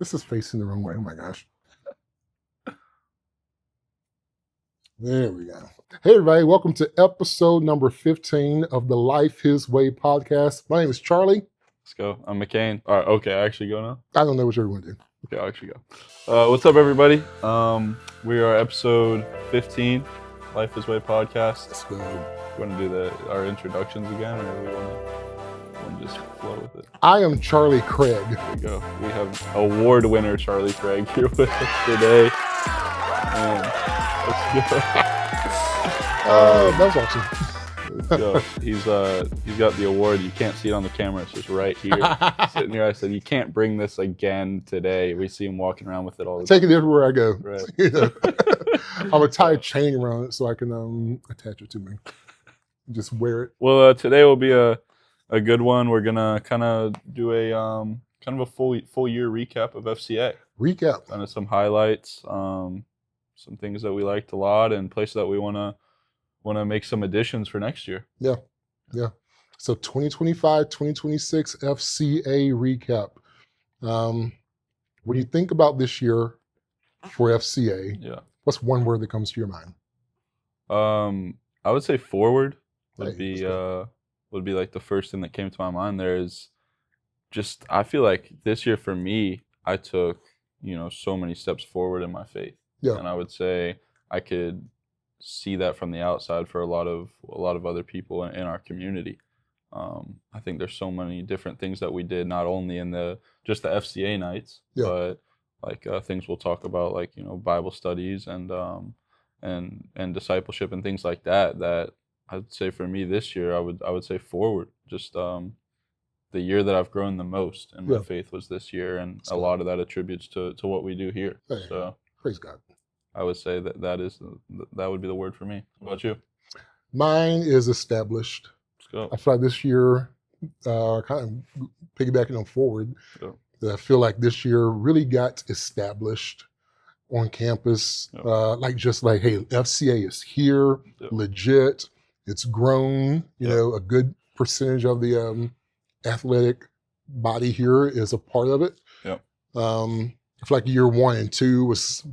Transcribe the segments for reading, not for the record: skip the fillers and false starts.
This is facing the wrong way. Oh my gosh. There we go. Hey everybody, welcome to episode number 15 of the Life His Way podcast. My name is Charlie. Let's go. I'm McCain. All right, okay, I actually go now? I don't know what you're going to do. Okay, I'll actually go. What's up, everybody? We are episode 15, Life His Way podcast. Let's go. You want to do our introductions again, or we want to just flow with it? I am Charlie Craig. There we go. We have award winner Charlie Craig here with us today. Let's go. That was awesome. Let's go. He's got the award. You can't see it on the camera. It's just right here. Sitting here. I said, you can't bring this again today. We see him walking around with it all the time. Take it everywhere I go. Right. You know? I'm going to tie a chain around it so I can attach it to me. Just wear it. Well, today will be a good one. We're going to kind of do a kind of a full year recap of FCA. Recap. Kind of some highlights, some things that we liked a lot, and places that we want to make some additions for next year. Yeah. So 2025, 2026 FCA recap. When you think about this year for FCA, what's one word that comes to your mind? I would say forward would Hey, be like the first thing that came to my mind. There's just, I feel like this year for me, I took, so many steps forward in my faith. Yeah. And I would say I could see that from the outside for a lot of other people in our community. I think there's so many different things that we did, not only in just the FCA nights, but like things we'll talk about, like Bible studies and discipleship and things like that. That I'd say for me this year, I would say forward. Just the year that I've grown the most in my faith was this year, and a lot of that attributes to what we do here. Hey, so praise God. I would say that would be the word for me. How about you? Mine is established. Let's go. I feel like this year, kind of piggybacking on forward, that I feel like this year really got established on campus. Hey, FCA is here, legit. It's grown. A good percentage of the athletic body here is a part of it. Yep. I feel like year 1 and 2 was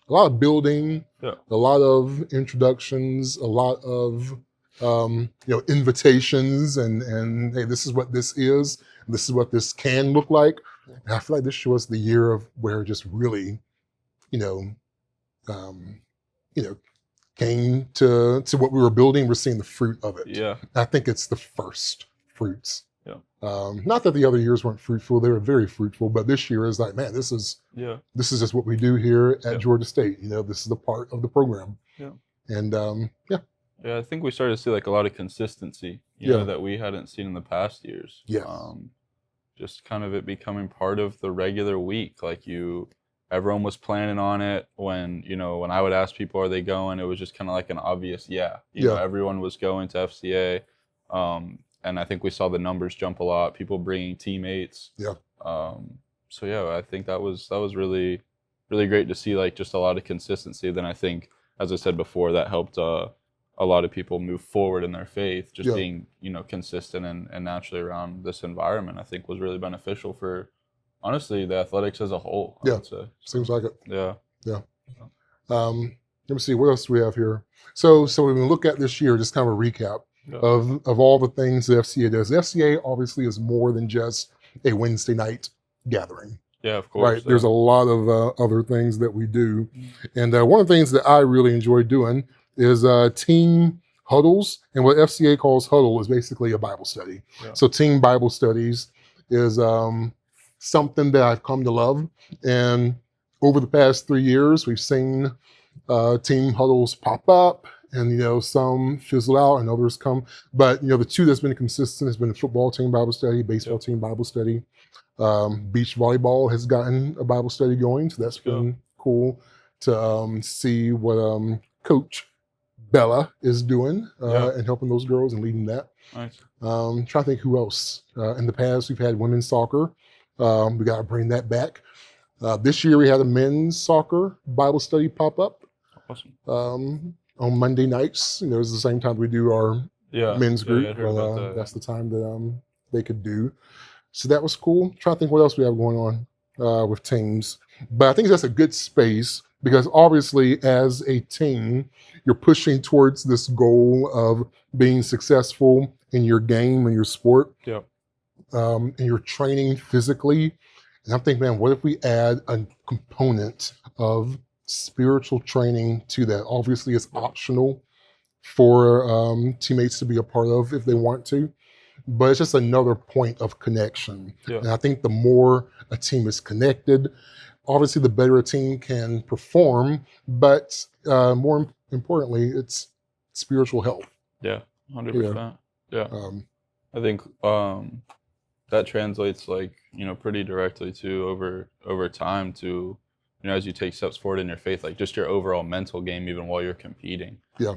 a lot of building, a lot of introductions, a lot of invitations, and hey, this is what this is, and this is what this can look like. And I feel like this was the year of where just really, came to what we were building. We're seeing the fruit of it. Yeah. I think it's the first fruits. Yeah. Not that the other years weren't fruitful; they were very fruitful. But this year is like, man, this is just what we do here at Georgia State. This is the part of the program. Yeah. And Yeah, I think we started to see like a lot of consistency, that we hadn't seen in the past years. Yes. Just kind of it becoming part of the regular week. Like everyone was planning on it. When I would ask people, are they going? It was just kind of like an obvious everyone was going to FCA. And I think we saw the numbers jump a lot. People bringing teammates. Yeah. So I think that was really, really great to see, like just a lot of consistency. Then I think, as I said before, that helped a lot of people move forward in their faith. Just being consistent and naturally around this environment, I think was really beneficial for, honestly, the athletics as a whole. I would say. Seems like it. Yeah. Let me see, what else do we have here? So when we look at this year, just kind of a recap of all the things the FCA does. The FCA obviously is more than just a Wednesday night gathering. Yeah, of course. Right. There's a lot of other things that we do. And one of the things that I really enjoy doing is team huddles. And what FCA calls huddle is basically a Bible study. Yeah. So team Bible studies is something that I've come to love. And over the past 3 years, we've seen team huddles pop up, and some fizzle out and others come. But the two that's been consistent has been football team Bible study, baseball team Bible study. Beach volleyball has gotten a Bible study going, so that's been cool to see what Coach Bella is doing and helping those girls and leading that. Nice. Trying to think who else. In the past, we've had women's soccer. We got to bring that back. This year, we had a men's soccer Bible study pop up. Awesome. On Monday nights. It's the same time we do our men's group. That's the time that they could do. So that was cool. Trying to think what else we have going on. with teams. But I think that's a good space because obviously as a team, you're pushing towards this goal of being successful in your game and your sport. Yeah. And you're training physically. And I'm thinking, man, what if we add a component of spiritual training to that? Obviously, it's optional for teammates to be a part of if they want to, but it's just another point of connection. Yeah. And I think the more a team is connected, obviously the better a team can perform, but more importantly, it's spiritual health. Yeah, 100%. Yeah. I think that translates like, pretty directly to over time to, as you take steps forward in your faith, like just your overall mental game, even while you're competing. Yeah.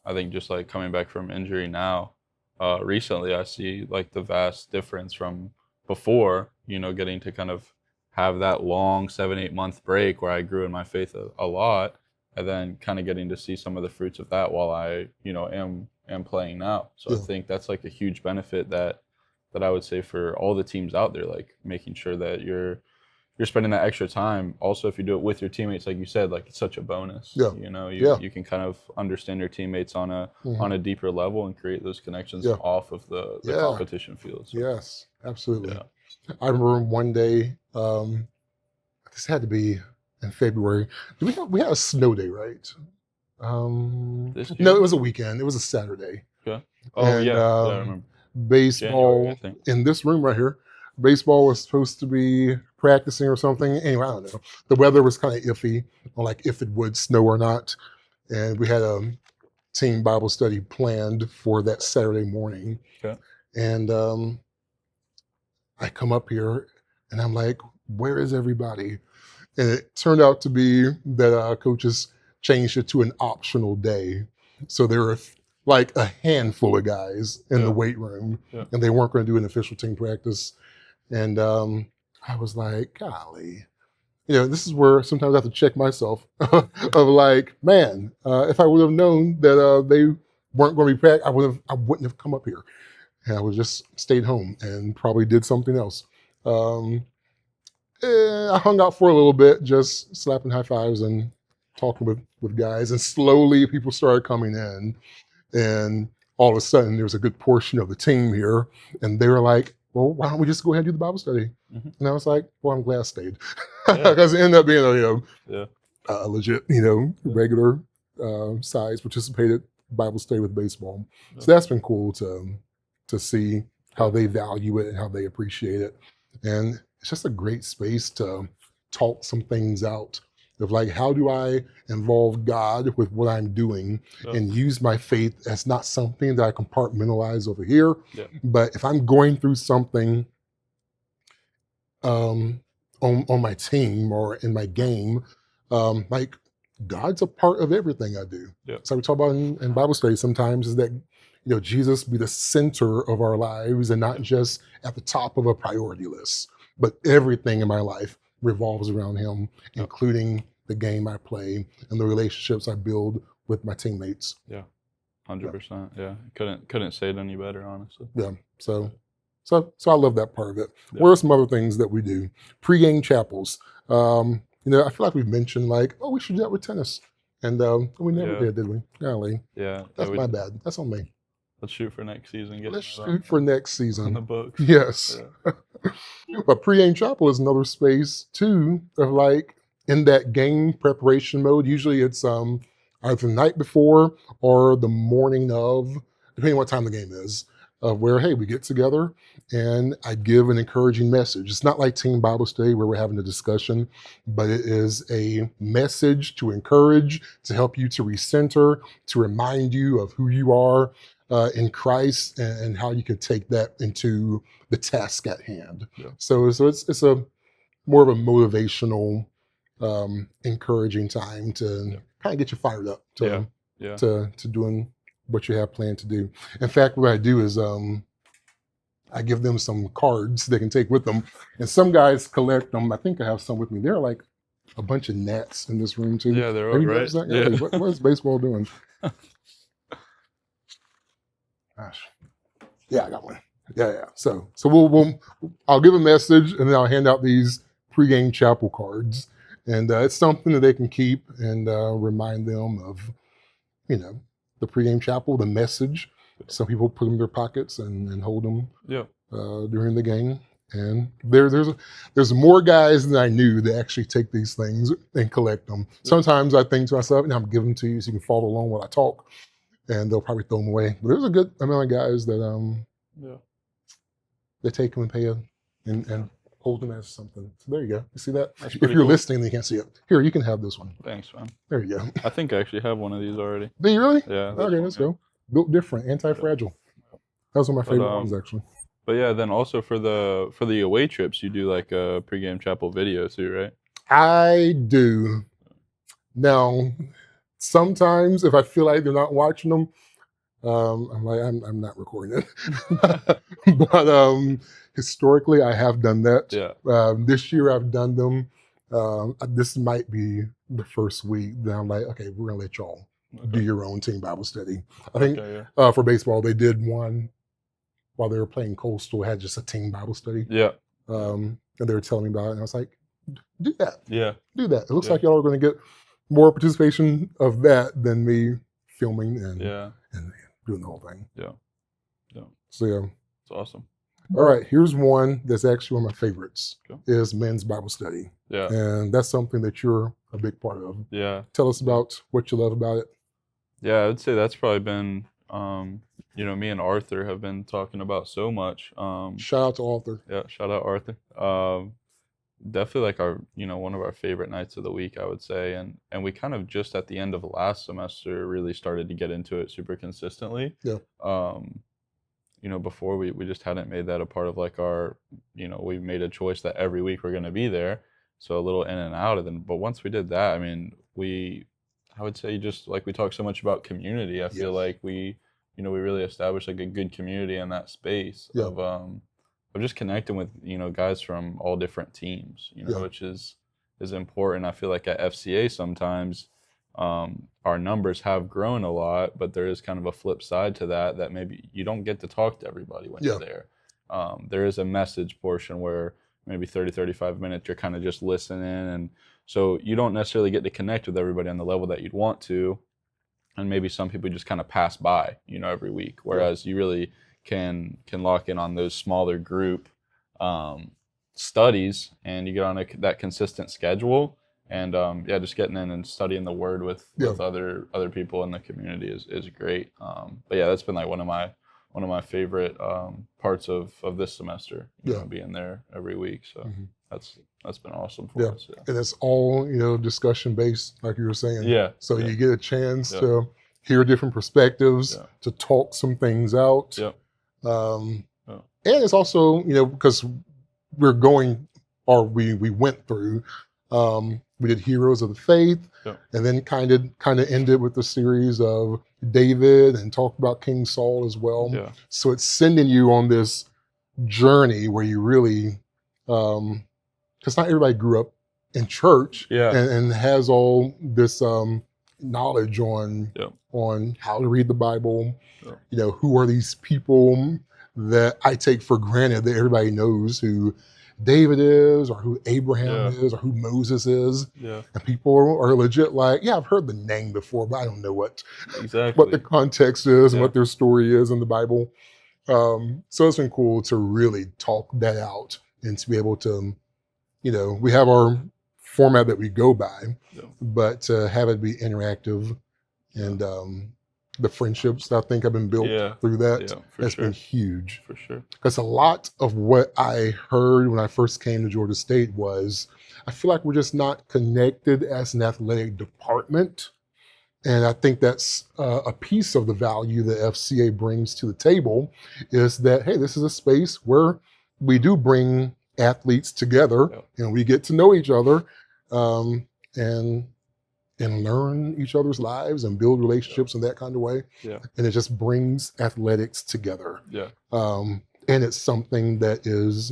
I think just like coming back from injury now, recently I see like the vast difference from before, getting to kind of have that long 7-8 month break where I grew in my faith a lot, and then kind of getting to see some of the fruits of that while I, am playing now. So I think that's like a huge benefit that I would say for all the teams out there, like making sure that you're spending that extra time. Also, if you do it with your teammates, like you said, like it's such a bonus. Yeah. You can kind of understand your teammates on a deeper level and create those connections off of the competition field. So. Yes, absolutely. Yeah. I remember one day, this had to be in February. We had a snow day, right? No, it was a weekend. It was a Saturday. Okay. Oh, and, I remember. Baseball January, I think. In this room right here. Baseball was supposed to be practicing or something. Anyway, I don't know. The weather was kind of iffy on like if it would snow or not. And we had a team Bible study planned for that Saturday morning. Okay. And I come up here and I'm like, where is everybody? And it turned out to be that coaches changed it to an optional day. So there were like a handful of guys in the weight room, and they weren't going to do an official team practice. And I was like, golly, this is where sometimes I have to check myself of like, man, if I would have known that they weren't going to be practicing, I wouldn't have come up here. And I would just stayed home and probably did something else. I hung out for a little bit, just slapping high fives and talking with guys. And slowly people started coming in. And all of a sudden, there was a good portion of the team here. And they were like, well, why don't we just go ahead and do the Bible study? Mm-hmm. And I was like, well, I'm glad I stayed. Because it ended up being a legit, regular size participated Bible study with baseball. Yeah. So that's been cool to see how they value it and how they appreciate it. And it's just a great space to talk some things out of like, how do I involve God with what I'm doing and use my faith as not something that I compartmentalize over here, but if I'm going through something on my team or in my game, like God's a part of everything I do. Yeah. So we talk about in Bible study sometimes is that, Jesus be the center of our lives and not just at the top of a priority list, but everything in my life revolves around him, including the game I play and the relationships I build with my teammates. Yeah, 100%. Yeah, couldn't say it any better, honestly. Yeah, so I love that part of it. Yeah. What are some other things that we do? Pre-game chapels. I feel like we've mentioned like, oh, we should do that with tennis, and we never did we? Golly. Yeah, that's my bad. That's on me. Let's shoot for next season. Let's shoot for next season. On the books. Yes. Yeah. But pre-game chapel is another space too of like in that game preparation mode. Usually it's either the night before or the morning of, depending on what time the game is, where, hey, we get together and I give an encouraging message. It's not like team Bible study where we're having a discussion, but it is a message to encourage, to help you to recenter, to remind you of who you are in Christ and how you can take that into the task at hand. Yeah. So it's a more of a motivational, encouraging time to kind of get you fired up to doing what you have planned to do. In fact, what I do is I give them some cards they can take with them, and some guys collect them. I think I have some with me. They're like a bunch of gnats in this room too. Yeah, they're all right. Yeah. What is baseball doing? Gosh. Yeah, I got one. Yeah. So I'll give a message and then I'll hand out these pregame chapel cards, and it's something that they can keep and remind them of, the pregame chapel, the message. Some people put them in their pockets and hold them during the game. And there's more guys than I knew that actually take these things and collect them. Sometimes I think to myself, I'm giving them to you so you can follow along while I talk, and they'll probably throw them away. But there's a good amount of guys that they take them and pay them and hold them as something. So there you go. You see that? If you're cool. listening, you can't see it. Here, you can have this one. Thanks, man. There you go. I think I actually have one of these already. Do you really? Yeah. Okay, let's go. Built different, anti-fragile. That was one of my favorite ones, actually. But yeah, then also for the away trips, you do like a pregame chapel video too, right? I do. Now, sometimes if I feel like they're not watching them, I'm like, I'm not recording it. But historically, I have done that. Yeah. This year, I've done them. This might be the first week that I'm like, okay, we're gonna let y'all do your own team Bible study. I think for baseball, they did one while they were playing Coastal. Had just a team Bible study. Yeah. And they were telling me about it, and I was like, do that. Yeah. Do that. It looks like y'all are going to get more participation of that than me filming and doing the whole thing. Yeah. Yeah. So yeah. It's awesome. All right. Here's one that's actually one of my favorites. Is men's Bible study. Yeah. And that's something that you're a big part of. Yeah. Tell us about what you love about it. Yeah, I would say that's probably been, me and Arthur have been talking about so much. Shout out to Arthur. Yeah, shout out Arthur. Definitely like our, one of our favorite nights of the week, I would say. And we kind of just at the end of last semester really started to get into it super consistently. Yeah. Before we just hadn't made that a part of like our, we made a choice that every week we're going to be there. So a little in and out of them. But once we did that, I mean, I would say just like we talk so much about community, I feel like we really established like a good community in that space of just connecting with, guys from all different teams, which is important. I feel like at FCA sometimes our numbers have grown a lot, but there is kind of a flip side to that maybe you don't get to talk to everybody when you're there. There is a message portion where maybe 30, 35 minutes, you're kind of just listening. And so you don't necessarily get to connect with everybody on the level that you'd want to. And maybe some people just kind of pass by, every week. Whereas you really can lock in on those smaller group studies, and you get on that consistent schedule. And just getting in and studying the Word with other people in the community is great. But yeah, that's been like one of my favorite parts of this semester. Being there every week. So that's been awesome for us. Yeah. And it's all, discussion based, like you were saying. Yeah. So you get a chance to hear different perspectives, to talk some things out. Yeah. And it's also, because we're going, or we went through, we did Heroes of the Faith, and then kind of ended with the series of David and talked about King Saul as well. Yeah. So it's sending you on this journey where you really, because not everybody grew up in church and has all this knowledge on how to read the Bible. Who are these people that I take for granted that everybody knows who David is, or who Abraham is, or who Moses is. Yeah. And people are legit like, I've heard the name before, but I don't know what the context is and what their story is in the Bible. So it's been cool to really talk that out and to be able to, we have our format that we go by, but to have it be interactive and the friendships that I think have been built through that has been huge. For sure. Because a lot of what I heard when I first came to Georgia State was, I feel like we're just not connected as an athletic department. And I think that's a piece of the value that FCA brings to the table is that, hey, this is a space where we do bring athletes together and we get to know each other and learn each other's lives and build relationships in that kind of way. Yeah. And it just brings athletics together. Yeah. And it's something that is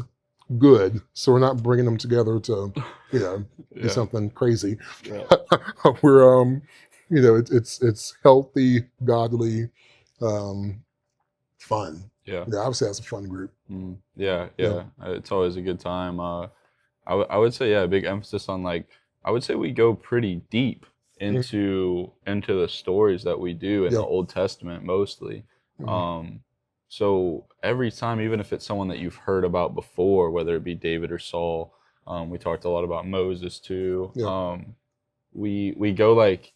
good. So we're not bringing them together to, do something crazy. Yeah. We're, it's healthy, godly, fun. Yeah. I would say that's a fun group. Yeah. It's always a good time. I would say, yeah, a big emphasis on like, I would say we go pretty deep into the stories that we do in the Old Testament mostly. So every time, even if it's someone that you've heard about before, whether it be David or Saul, we talked a lot about Moses too. We go like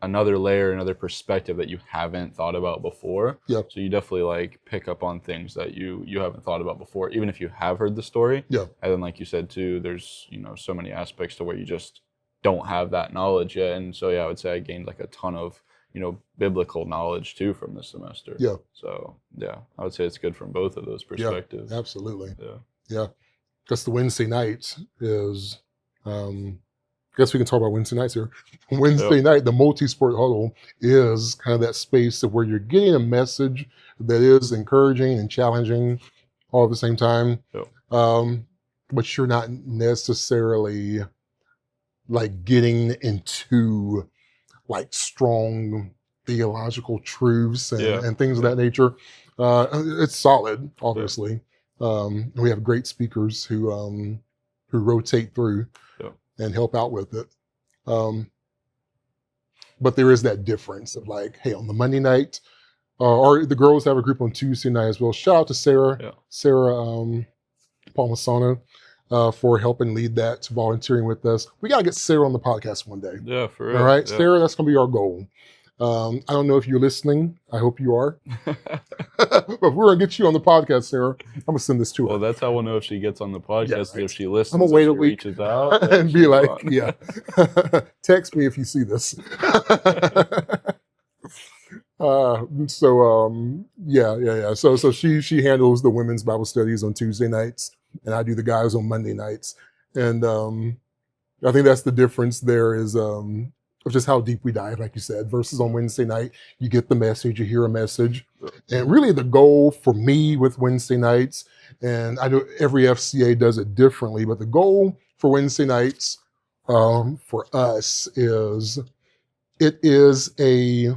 another layer, another perspective that you haven't thought about before. So you definitely like pick up on things that you haven't thought about before, even if you have heard the story. And then, like you said too, there's so many aspects to where you just don't have that knowledge yet. And so I would say I gained like a ton of biblical knowledge too from this semester. So I would say it's good from both of those perspectives. Absolutely. Because the Wednesday night is I guess we can talk about Wednesday nights here. Wednesday night, the multi-sport huddle is kind of that space of where you're getting a message that is encouraging and challenging all at the same time. But you're not necessarily like getting into like strong theological truths and things of that nature. It's solid, obviously. We have great speakers who rotate through and help out with it. But there is that difference of like, hey, on the Monday night, or the girls have a group on Tuesday night as well. Shout out to Sarah Palmasano for helping lead that, volunteering with us. We got to get Sarah on the podcast one day. Yeah, for real. All right, Sarah, that's going to be our goal. I don't know if you're listening. I hope you are. But if we're going to get you on the podcast, Sarah, I'm going to send this to her. Well, that's how we'll know if she gets on the podcast, if she listens. I'm going to wait a week reaches out, and be like, text me if you see this. So she handles the women's Bible studies on Tuesday nights, and I do the guys on Monday nights. And I think that's the difference there is of just how deep we dive, like you said, versus on Wednesday night, you get the message, you hear a message. And really the goal for me with Wednesday nights, and I know every FCA does it differently, but the goal for Wednesday nights for us is it is a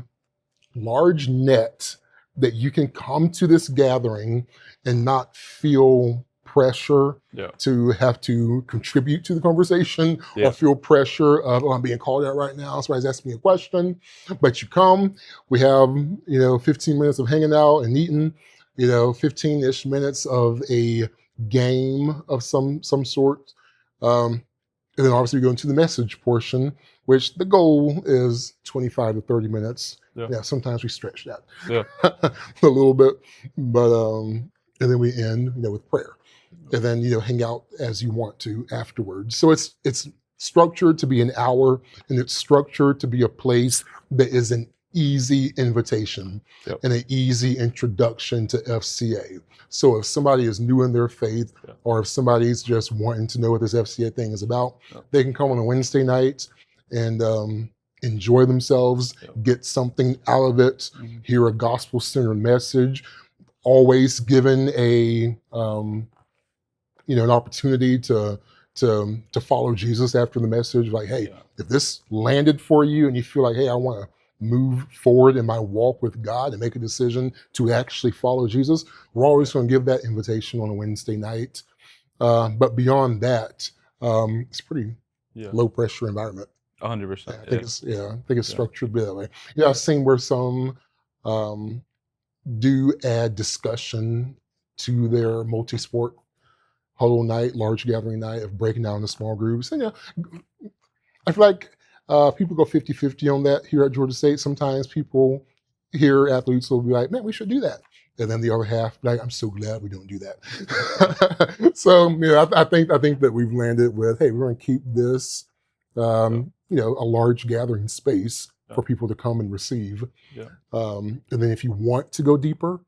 large net that you can come to this gathering and not feel pressure to have to contribute to the conversation or feel pressure of, I'm being called out right now, somebody's asking me a question. But you come, we have, 15 minutes of hanging out and eating, 15-ish minutes of a game of some sort. And then obviously we go into the message portion, which the goal is 25 to 30 minutes. Sometimes we stretch that a little bit, but and then we end, with prayer, and then hang out as you want to afterwards. So it's structured to be an hour, and it's structured to be a place that is an easy invitation and an easy introduction to FCA. So if somebody is new in their faith, or if somebody's just wanting to know what this FCA thing is about, they can come on a Wednesday night and enjoy themselves, get something out of it, hear a gospel-centered message, always given an opportunity to follow Jesus after the message. Like, hey, if this landed for you and you feel like, hey, I want to move forward in my walk with God and make a decision to actually follow Jesus, we're always going to give that invitation on a Wednesday night. But beyond that, it's pretty low pressure environment. 100%. I think it's structured that way. I've seen where some do add discussion to their multi-sport huddle night, large gathering night of breaking down into small groups. And I feel like people go 50-50 on that here at Georgia State. Sometimes people here, athletes will be like, man, we should do that. And then the other half, like, I'm so glad we don't do that. So, I think that we've landed with, hey, we're going to keep this, a large gathering space for people to come and receive. And then if you want to go deeper,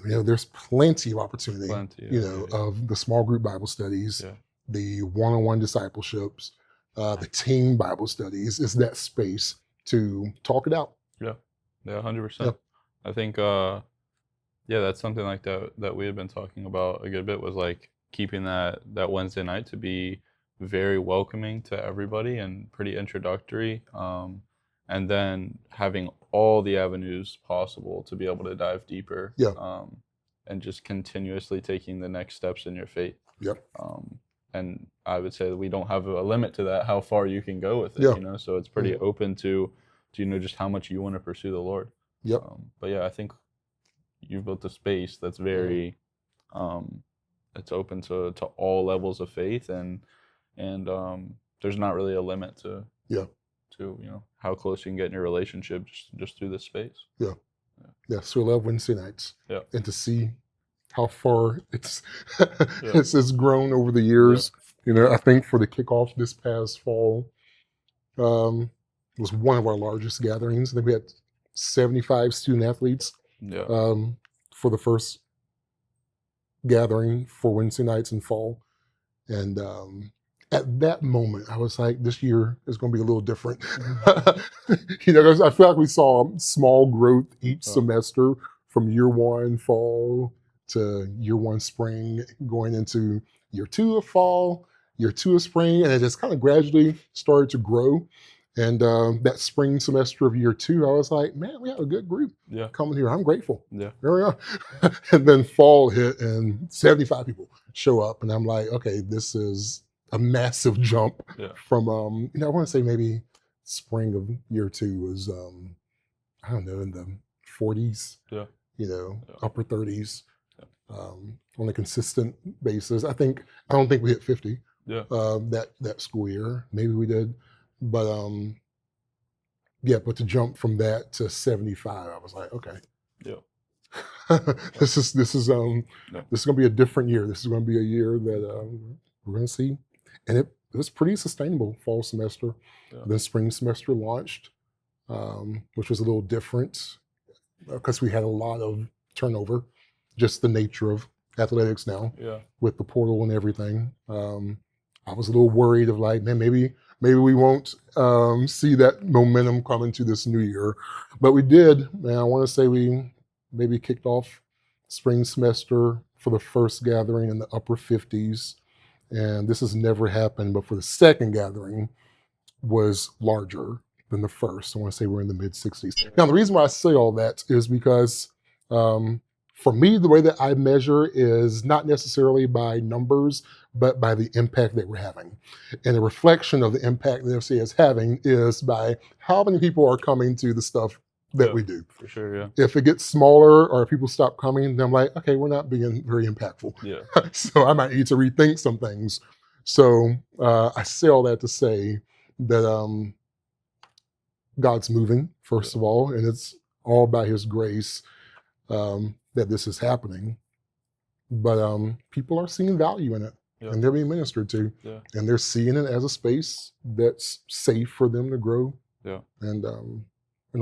there's plenty of opportunity, of the small group Bible studies, the one-on-one discipleships, the team Bible studies. Is that space to talk it out. 100%. I think, that's something like that we had been talking about a good bit, was like keeping that Wednesday night to be very welcoming to everybody and pretty introductory, and then having all the avenues possible to be able to dive deeper, and just continuously taking the next steps in your faith. and I would say that we don't have a limit to that, how far you can go with it, Yeah. you know, so it's pretty open to, you know, just how much you want to pursue the Lord. Yep. But yeah, I think you've built a space that's very, it's open to all levels of faith, and there's not really a limit to, you know, how close you can get in your relationship just through this space. Yeah, so I love Wednesday nights. Yeah. And to see how far it's it's grown over the years. You know, I think for the kickoff this past fall, was one of our largest gatherings. I think we had 75 student athletes for the first gathering for Wednesday nights in fall. And at that moment, I was like, this year is going to be a little different. You know, I feel like we saw small growth each semester from year one fall to year one spring, going into year two of fall, year two of spring, and it just kind of gradually started to grow. And that spring semester of year two, I was like, man, we have a good group coming here. I'm grateful. There we are. And then fall hit and 75 people show up. And I'm like, okay, this is a massive jump from, you know, I want to say maybe spring of year two was, I don't know, in the 40s, you know, upper 30s on a consistent basis. I don't think we hit 50 that school year. Maybe we did. But but to jump from that to 75, I was like, okay, this is gonna be a different year. This is gonna be a year that we're gonna see, and it was pretty sustainable fall semester. Then spring semester launched, which was a little different because we had a lot of turnover, just the nature of athletics now with the portal and everything. I was a little worried of like, man, maybe we won't see that momentum come into this new year. But we did, and I want to say we maybe kicked off spring semester for the first gathering in the upper 50s. And this has never happened, but for the second gathering was larger than the first. I want to say we're in the mid 60s. Now, the reason why I say all that is because for me, the way that I measure is not necessarily by numbers, but by the impact that we're having. And the reflection of the impact that FCA is having is by how many people are coming to the stuff that we do. For sure, If it gets smaller or if people stop coming, then I'm like, okay, we're not being very impactful. So I might need to rethink some things. So I say all that to say that God's moving, first of all, and it's all by his grace that this is happening. But people are seeing value in it, and they're being ministered to, and they're seeing it as a space that's safe for them to grow, and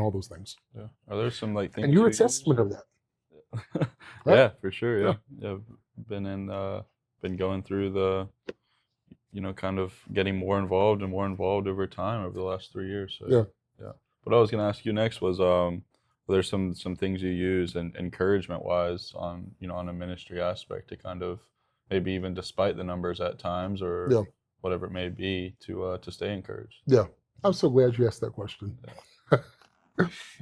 all those things. Are there some like things? And you're a testament of that. Right? For sure. I've been going through the, you know, kind of getting more involved over time over the last 3 years. So, What I was going to ask you next was, there's some things you use and encouragement wise on, you know, on a ministry aspect to kind of maybe even despite the numbers at times or whatever it may be to stay encouraged. Yeah, I'm so glad you asked that question.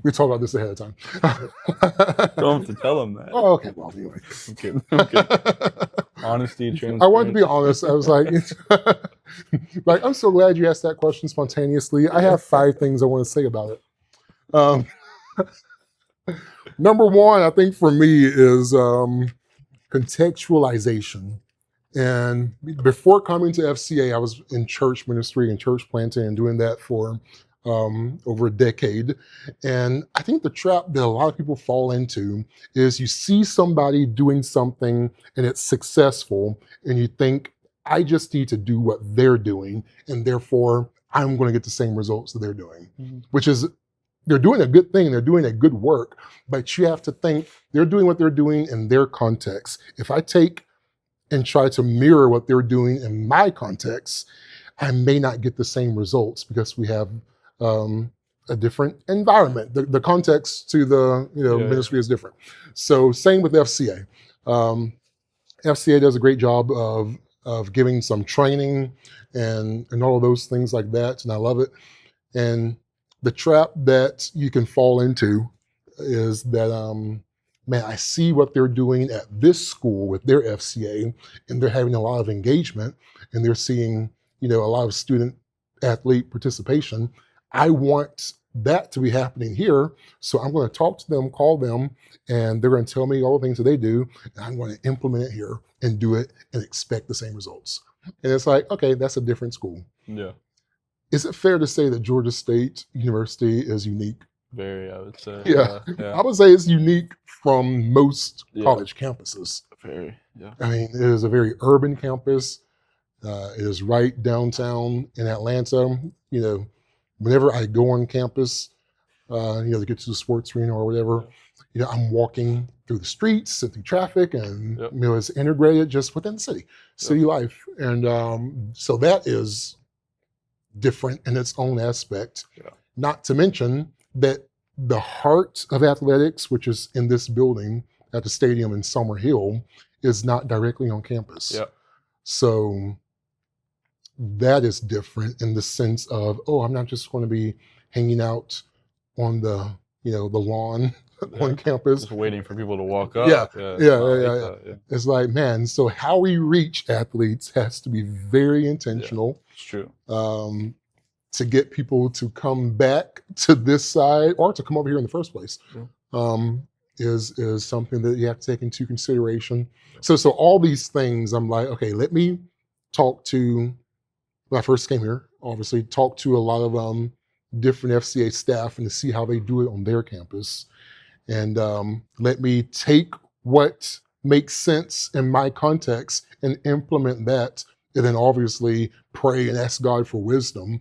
We talked about this ahead of time. Don't have to tell them that. Oh, okay. Well, anyway. I'm kidding. Honesty, transparency. I wanted to be honest. I was like, I'm so glad you asked that question spontaneously. I have 5 things I want to say about it. Number one, I think for me is contextualization. And before coming to FCA, I was in church ministry and church planting and doing that for over a decade. And I think the trap that a lot of people fall into is you see somebody doing something and it's successful and you think, I just need to do what they're doing and therefore I'm going to get the same results that they're doing, which is they're doing a good thing, they're doing a good work, but you have to think they're doing what they're doing in their context. If I take and try to mirror what they're doing in my context, I may not get the same results because we have a different environment. The context to the ministry is different. So same with FCA. FCA does a great job of giving some training and all of those things like that, and I love it. And the trap that you can fall into is that man, I see what they're doing at this school with their FCA, and they're having a lot of engagement, and they're seeing, a lot of student athlete participation. I want that to be happening here. So I'm going to talk to them, call them, and they're going to tell me all the things that they do. And I'm going to implement it here and do it and expect the same results. And it's like, okay, that's a different school. Yeah. Is it fair to say that Georgia State University is unique? Very, I would say. Yeah. Yeah. I would say it's unique from most college campuses. Very, yeah. I mean, it is a very urban campus. It is right downtown in Atlanta. Whenever I go on campus, to get to the sports arena or whatever, I'm walking through the streets, through traffic, and it's integrated just within the city life. And so that is different in its own aspect. Yeah. Not to mention that the heart of athletics, which is in this building at the stadium in Summer Hill, is not directly on campus. Yeah. So that is different in the sense of, I'm not just going to be hanging out on the lawn on campus, just waiting for people to walk up. Yeah. It's like, man, so how we reach athletes has to be very intentional. Yeah, it's true. To get people to come back to this side or to come over here in the first place. Is something that you have to take into consideration. So all these things, I'm like, okay, let me talk to, when I first came here, obviously, talk to a lot of different FCA staff and to see how they do it on their campus. And let me take what makes sense in my context and implement that. And then obviously pray and ask God for wisdom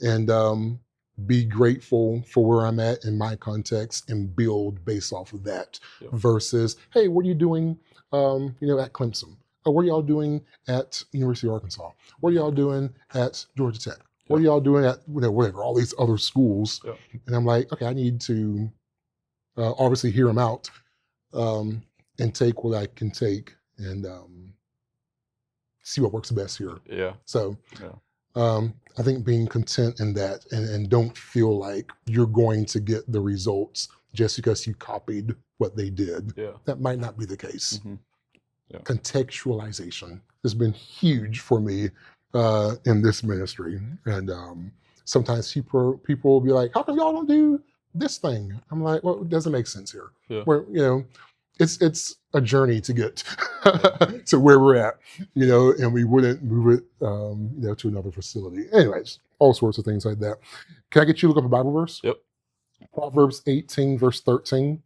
and be grateful for where I'm at in my context and build based off of that versus, hey, what are you doing at Clemson? Or what are y'all doing at University of Arkansas? What are y'all doing at Georgia Tech? What are y'all doing at whatever, all these other schools? And I'm like, okay, I need to obviously hear them out and take what I can take and see what works best here. Yeah. So I think being content in that and don't feel like you're going to get the results just because you copied what they did. Yeah. That might not be the case. Mm-hmm. Yeah. Contextualization has been huge for me in this ministry. And sometimes people will be like, how come y'all don't do this thing? I'm like, well, it doesn't make sense here. Yeah. Where, it's a journey to get to where we're at, and we wouldn't move it, to another facility. Anyways, all sorts of things like that. Can I get you to look up a Bible verse? Yep. Proverbs 18, verse 13.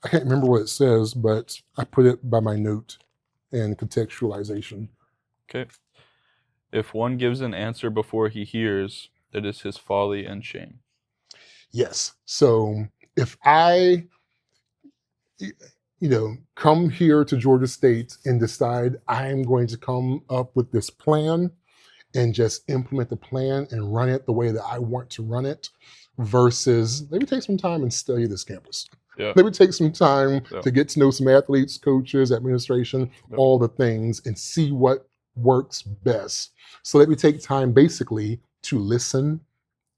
I can't remember what it says, but I put it by my note and contextualization. Okay. If one gives an answer before he hears, it is his folly and shame. Yes. So if I, come here to Georgia State and decide I'm going to come up with this plan and just implement the plan and run it the way that I want to run it versus let me take some time and study this campus. Yeah. Let me take some time to get to know some athletes, coaches, administration, all the things, and see what works best. So let me take time basically to listen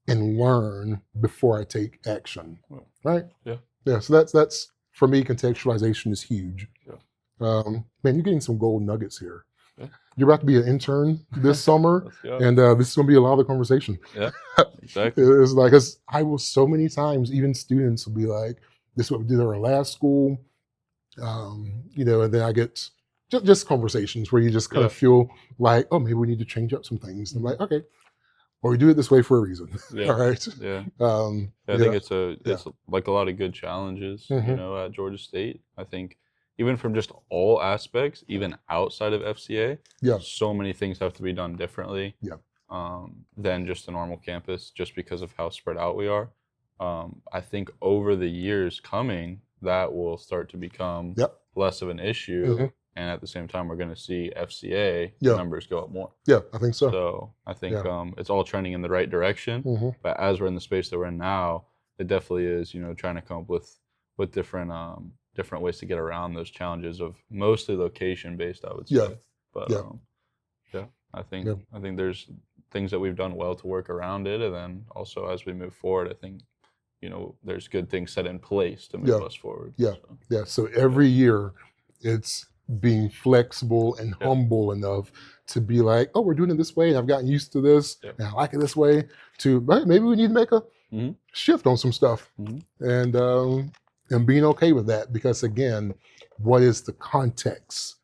and learn before I take action. Right? Yeah. Yeah. So that's for me, contextualization is huge. Yeah. Man, you're getting some gold nuggets here. Yeah. You're about to be an intern this summer, and this is going to be a lot of the conversation. Yeah, exactly. It's like, cause I will so many times, even students will be like, this is what we did at our last school, and then I get just conversations where you just kind of feel like, oh, maybe we need to change up some things. And I'm like, okay, well, we do it this way for a reason. Yeah. All right. Yeah. I think it's like a lot of good challenges, at Georgia State. I think even from just all aspects, even outside of FCA, so many things have to be done differently than just a normal campus, just because of how spread out we are. I think over the years coming, that will start to become less of an issue. Mm-hmm. And at the same time, we're going to see FCA numbers go up more. Yeah, I think so. So I think it's all trending in the right direction. Mm-hmm. But as we're in the space that we're in now, it definitely is, trying to come up with different ways to get around those challenges of mostly location-based, I would say. Yeah. But I think there's things that we've done well to work around it. And then also as we move forward, I think there's good things set in place to move us forward. So every year it's being flexible and humble enough to be like, oh, we're doing it this way, and I've gotten used to this, and I like it this way, to maybe we need to make a shift on some stuff, and being okay with that, because again, what is the context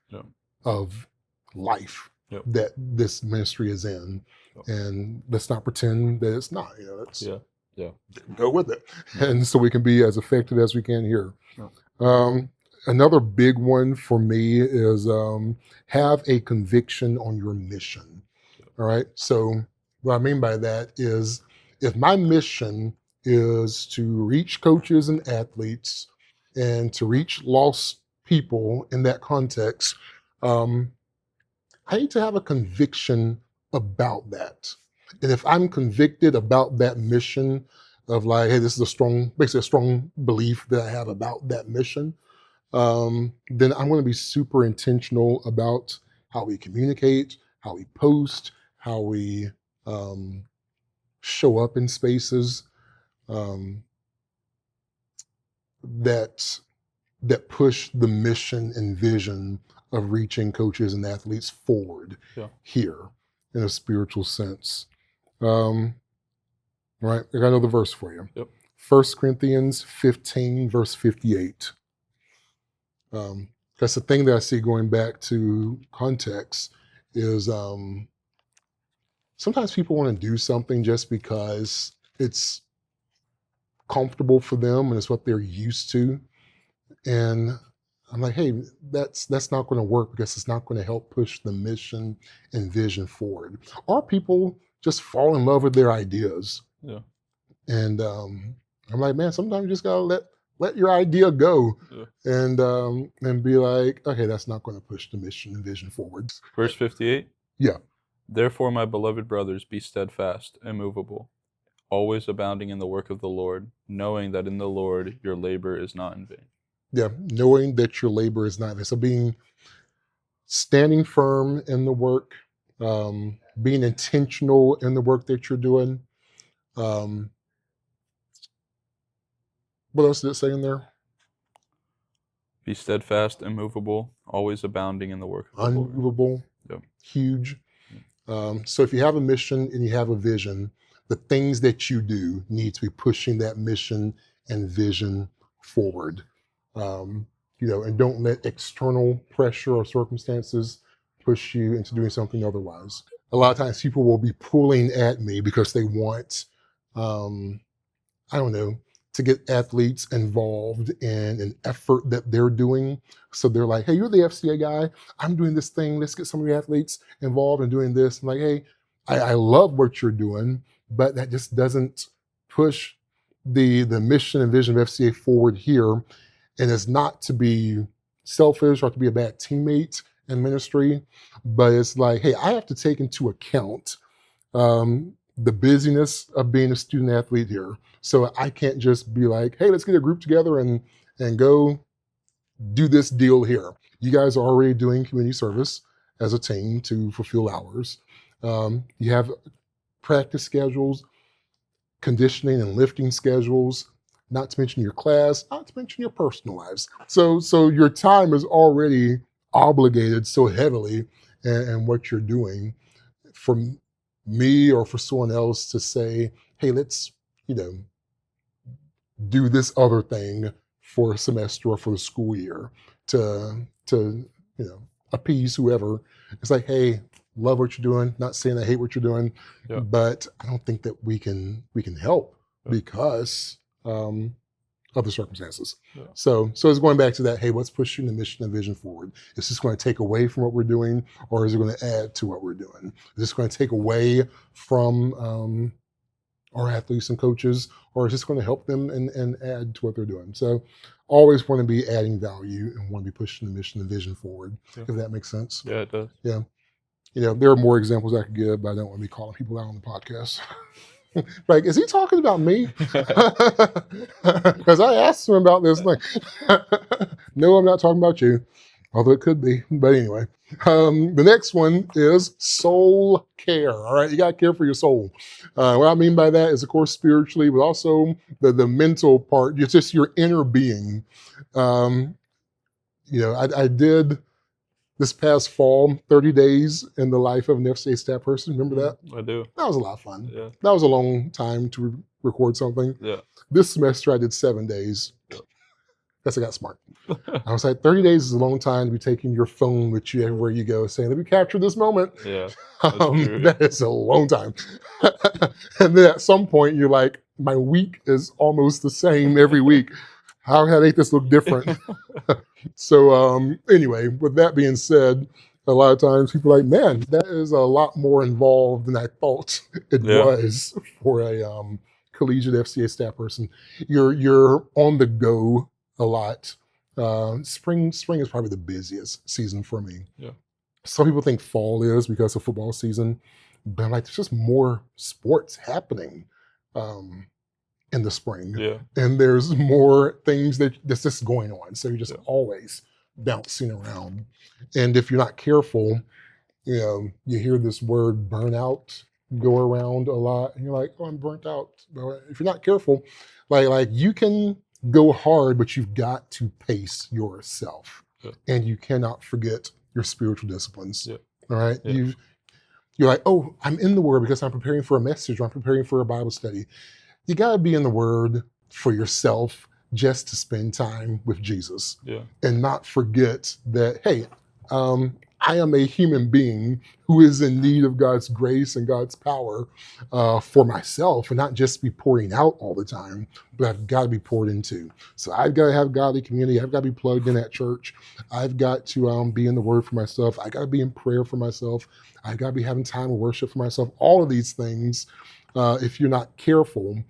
of life that this ministry is in? And let's not pretend that it's not. Let's go with it, and so we can be as effective as we can here. Another big one for me is have a conviction on your mission. All right. So what I mean by that is, if my mission is to reach coaches and athletes and to reach lost people in that context, I need to have a conviction about that. And if I'm convicted about that mission of like, hey, this is basically a strong belief that I have about that mission, then I'm going to be super intentional about how we communicate, how we post, how we show up in spaces that push the mission and vision of reaching coaches and athletes forward here in a spiritual sense. Right, I got another verse for you. 1 Corinthians 15, verse 58. That's the thing that I see going back to context is sometimes people want to do something just because it's comfortable for them and it's what they're used to. And I'm like, hey, that's not going to work, because it's not going to help push the mission and vision forward. Or people just fall in love with their ideas. And I'm like, man, sometimes you just gotta let your idea go, and be like, okay, that's not going to push the mission and vision forward. Verse 58? Yeah. Therefore, my beloved brothers, be steadfast, immovable, always abounding in the work of the Lord, knowing that in the Lord your labor is not in vain. Yeah, knowing that your labor is not in vain. So standing firm in the work, being intentional in the work that you're doing. What else did it say in there? Be steadfast, immovable, always abounding in the work of the Lord. Unmovable, huge. So if you have a mission and you have a vision, the things that you do need to be pushing that mission and vision forward. And don't let external pressure or circumstances push you into doing something otherwise. A lot of times people will be pulling at me because they want, to get athletes involved in an effort that they're doing. So they're like, hey, you're the FCA guy. I'm doing this thing. Let's get some of your athletes involved in doing this. I'm like, hey, I love what you're doing, but that just doesn't push the mission and vision of FCA forward here. And it's not to be selfish or to be a bad teammate in ministry, but it's like, hey, I have to take into account the busyness of being a student athlete here. So I can't just be like, hey, let's get a group together and go do this deal here. You guys are already doing community service as a team to fulfill hours. You have practice schedules, conditioning and lifting schedules, not to mention your class, not to mention your personal lives. So your time is already obligated so heavily in what you're doing. For me or for someone else to say, hey, let's, do this other thing for a semester or for the school year to appease whoever. It's like, hey, love what you're doing. Not saying I hate what you're doing, but I don't think that we can help because of the circumstances. So it's going back to that. Hey, what's pushing the mission and vision forward? Is this going to take away from what we're doing, or is it going to add to what we're doing? Is this going to take away from our athletes and coaches, or is this going to help them and add to what they're doing? So always want to be adding value and want to be pushing the mission and vision forward, if that makes sense. Yeah, it does. Yeah. There are more examples I could give, but I don't want to be calling people out on the podcast. Like, is he talking about me? Because I asked him about this. Like, no, I'm not talking about you. although it could be. But anyway, the next one is soul care. All right, you got to care for your soul. What I mean by that is, of course, spiritually, but also the mental part. It's just your inner being. Um, I did this past fall 30 days in the life of an FCA staff person. Remember that? I do. That was a lot of fun. Yeah. That was a long time to record something. Yeah. This semester I did 7 days. Yeah. Guess I got smart. I was like, 30 days is a long time to be taking your phone with you everywhere you go, saying, let me capture this moment. Yeah. That is a long time. And then at some point, you're like, my week is almost the same every week. How can I make this look different? So anyway, with that being said, a lot of times people are like, man, that is a lot more involved than I thought it was for a collegiate FCA staff person. You're on the go a lot. Spring is probably the busiest season for me. Yeah. Some people think fall is because of football season, but like there's just more sports happening in the spring. Yeah. And there's more things that's just going on. So you're just always bouncing around. And if you're not careful, you hear this word burnout go around a lot, and you're like, oh, I'm burnt out. But if you're not careful, like you can go hard, but you've got to pace yourself. Yeah. And you cannot forget your spiritual disciplines. Yeah. All right. Yeah. You're like, oh, I'm in the Word because I'm preparing for a message or I'm preparing for a Bible study. You got to be in the Word for yourself just to spend time with Jesus. Yeah. And not forget that, hey, I am a human being who is in need of God's grace and God's power for myself, and not just be pouring out all the time, but I've got to be poured into. So I've got to have godly community. I've got to be plugged in at church. I've got to be in the Word for myself. I got to be in prayer for myself. I've got to be having time of worship for myself. All of these things, if you're not careful,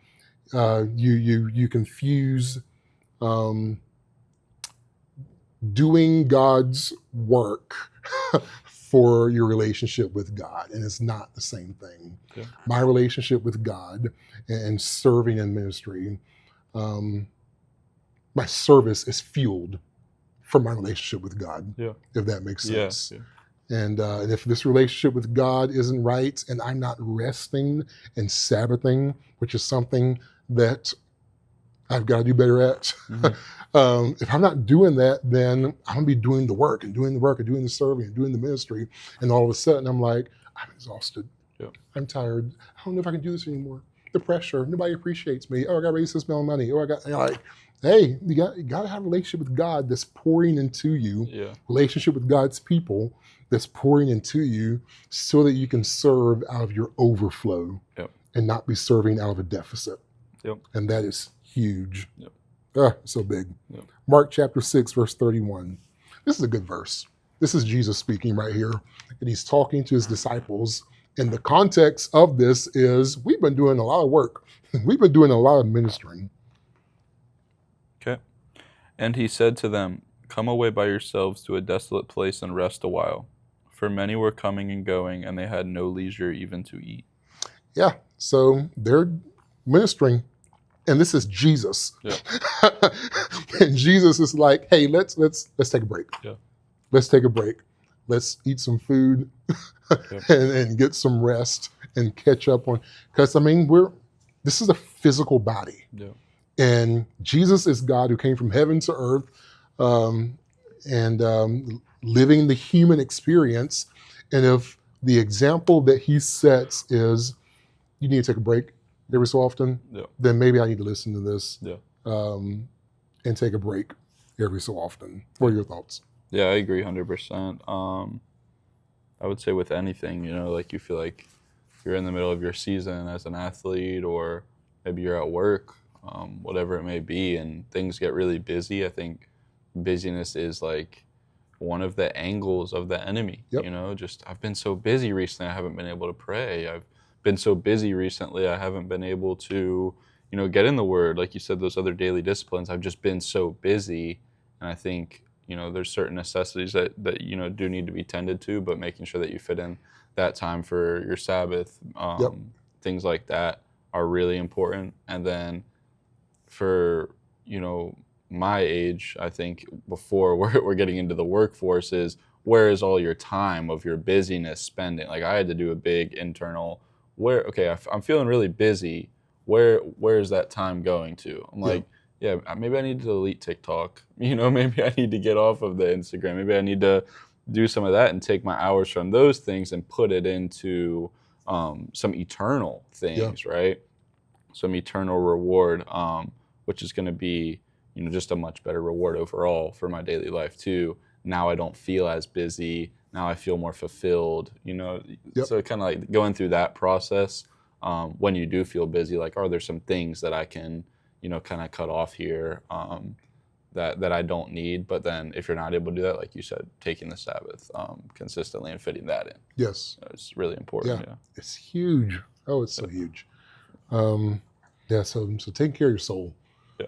you confuse doing God's work for your relationship with God, and it's not the same thing. Yeah. My relationship with God and serving in ministry, my service is fueled from my relationship with God, if that makes sense. Yeah. And if this relationship with God isn't right, and I'm not resting and Sabbathing, which is something that I've got to do better at. Mm-hmm. If I'm not doing that, then I'm going to be doing the work and doing the serving and doing the ministry. And all of a sudden I'm like, I'm exhausted. Yeah. I'm tired. I don't know if I can do this anymore. The pressure, nobody appreciates me. Oh, I got to raise this amount of money. Oh, like, hey, you got to have a relationship with God that's pouring into you, relationship with God's people that's pouring into you so that you can serve out of your overflow and not be serving out of a deficit. And that is huge. So big. Mark chapter 6, verse 31. This is a good verse. This is Jesus speaking right here. And he's talking to his disciples. And the context of this is we've been doing a lot of work. We've been doing a lot of ministering. Okay. And he said to them, come away by yourselves to a desolate place and rest a while. For many were coming and going, and they had no leisure even to eat. Yeah. So they're ministering. And this is Jesus. And Jesus is like, hey, let's take a break. Let's take a break. Let's eat some food and get some rest and catch up on, because I mean, this is a physical body. And Jesus is God who came from heaven to earth and living the human experience. And if the example that he sets is you need to take a break every so often, then maybe I need to listen to this and take a break every so often. What are your thoughts? Yeah, I agree 100%. I would say with anything, like you feel like you're in the middle of your season as an athlete, or maybe you're at work, whatever it may be, and things get really busy. I think busyness is like one of the angles of the enemy. Just I've been so busy recently, I haven't been able to pray. I've been so busy recently, I haven't been able to, get in the Word. Like you said, those other daily disciplines, I've just been so busy. And I think, there's certain necessities that do need to be tended to, but making sure that you fit in that time for your Sabbath, things like that are really important. And then for, my age, I think before we're getting into the workforce, is where is all your time of your busyness spending? Like I had to do a big internal I'm feeling really busy. Where is that time going to? I'm like, yeah, maybe I need to delete TikTok. Maybe I need to get off of the Instagram. Maybe I need to do some of that and take my hours from those things and put it into some eternal things, right? Some eternal reward, which is going to be, just a much better reward overall for my daily life too. Now I don't feel as busy. Now I feel more fulfilled, So kind of like going through that process, when you do feel busy, like, are there some things that I can, kind of cut off here that I don't need? But then if you're not able to do that, like you said, taking the Sabbath consistently and fitting that in. Yes. It's really important. Yeah. It's huge. Oh, it's so huge. So take care of your soul. Yeah.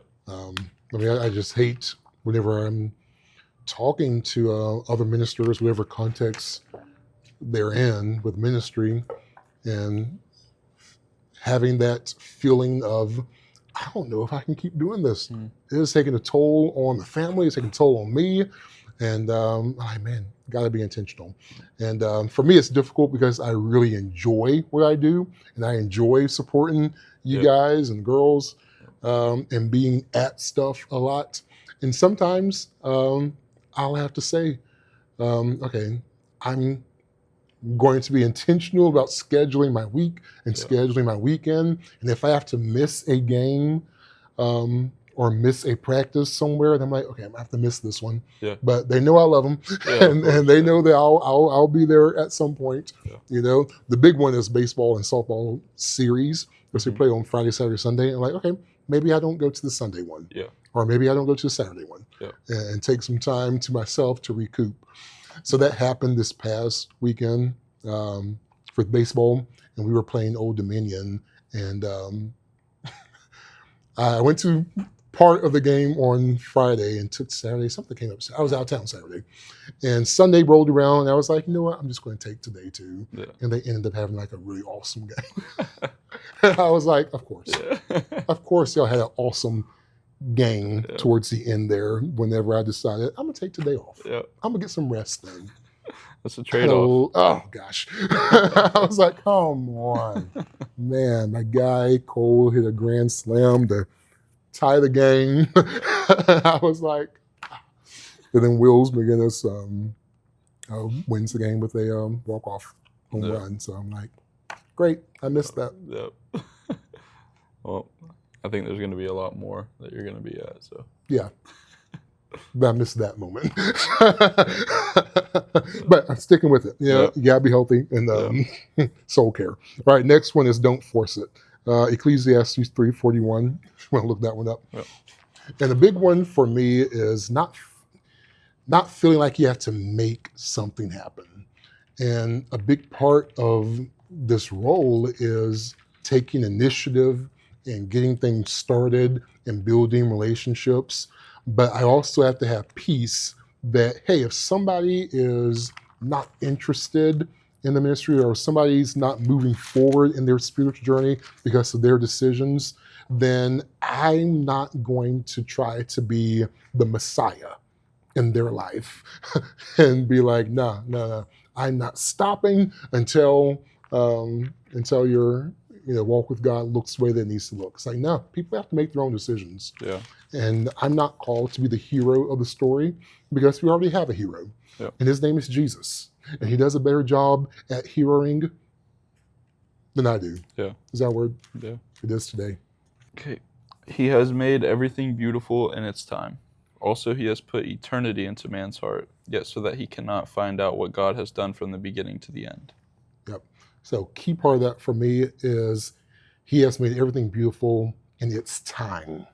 I just hate whenever I'm talking to other ministers, whatever context they're in with ministry, and having that feeling of, I don't know if I can keep doing this. It is taking a toll on the family. It's taking a toll on me. And got to be intentional. And for me, it's difficult because I really enjoy what I do, and I enjoy supporting you guys and girls, and being at stuff a lot. And sometimes I'll have to say, okay, I'm going to be intentional about scheduling my week and scheduling my weekend. And if I have to miss a game or miss a practice somewhere, then I'm like, okay, I'm gonna have to miss this one. Yeah. But they know I love them, and they know that I'll be there at some point. Yeah. The big one is baseball and softball series, because we play on Friday, Saturday, Sunday. And like, okay, maybe I don't go to the Sunday one. Yeah. Or maybe I don't go to the Saturday one. Yeah. And take some time to myself to recoup. So that happened this past weekend for baseball, and we were playing Old Dominion, and I went to part of the game on Friday and took Saturday. Something came up. I was out of town Saturday, and Sunday rolled around, and I was like, you know what? I'm just going to take today too. Yeah. And they ended up having like a really awesome game. And I was like, of course, of course, y'all had an awesome game towards the end there. Whenever I decided I'm gonna take today off, I'm gonna get some rest then. That's a trade-off. Oh gosh, I was like, come on, man! My guy Cole hit a grand slam to tie the game. I was like, and then Wills McGinnis wins the game with a walk-off home run. So I'm like, great, I missed that. Yep. Well, I think there's going to be a lot more that you're going to be at. So yeah, but I missed that moment. But I'm sticking with it. You gotta be healthy and soul care. All right, next one is don't force it. Ecclesiastes 3:41. If you want to look that one up. Yep. And the big one for me is not feeling like you have to make something happen. And a big part of this role is taking initiative and getting things started and building relationships. But I also have to have peace that, hey, if somebody is not interested in the ministry, or somebody's not moving forward in their spiritual journey because of their decisions, then I'm not going to try to be the Messiah in their life and be like, no, I'm not stopping until your walk with God looks the way that it needs to look. It's like, no, people have to make their own decisions. Yeah. And I'm not called to be the hero of the story, because we already have a hero. Yeah. And his name is Jesus. And he does a better job at heroing than I do. Yeah. Is that a word? Yeah. It is today. Okay. He has made everything beautiful in its time. Also, he has put eternity into man's heart, yet so that he cannot find out what God has done from the beginning to the end. Yep. So key part of that for me is he has made everything beautiful in its time.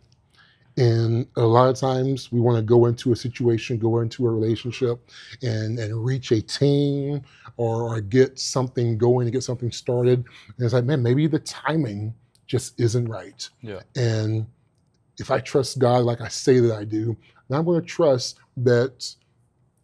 And a lot of times we want to go into a situation, go into a relationship and reach a team or get something going and get something started. And it's like, man, maybe the timing just isn't right. Yeah. And if I trust God like I say that I do, then I'm going to trust that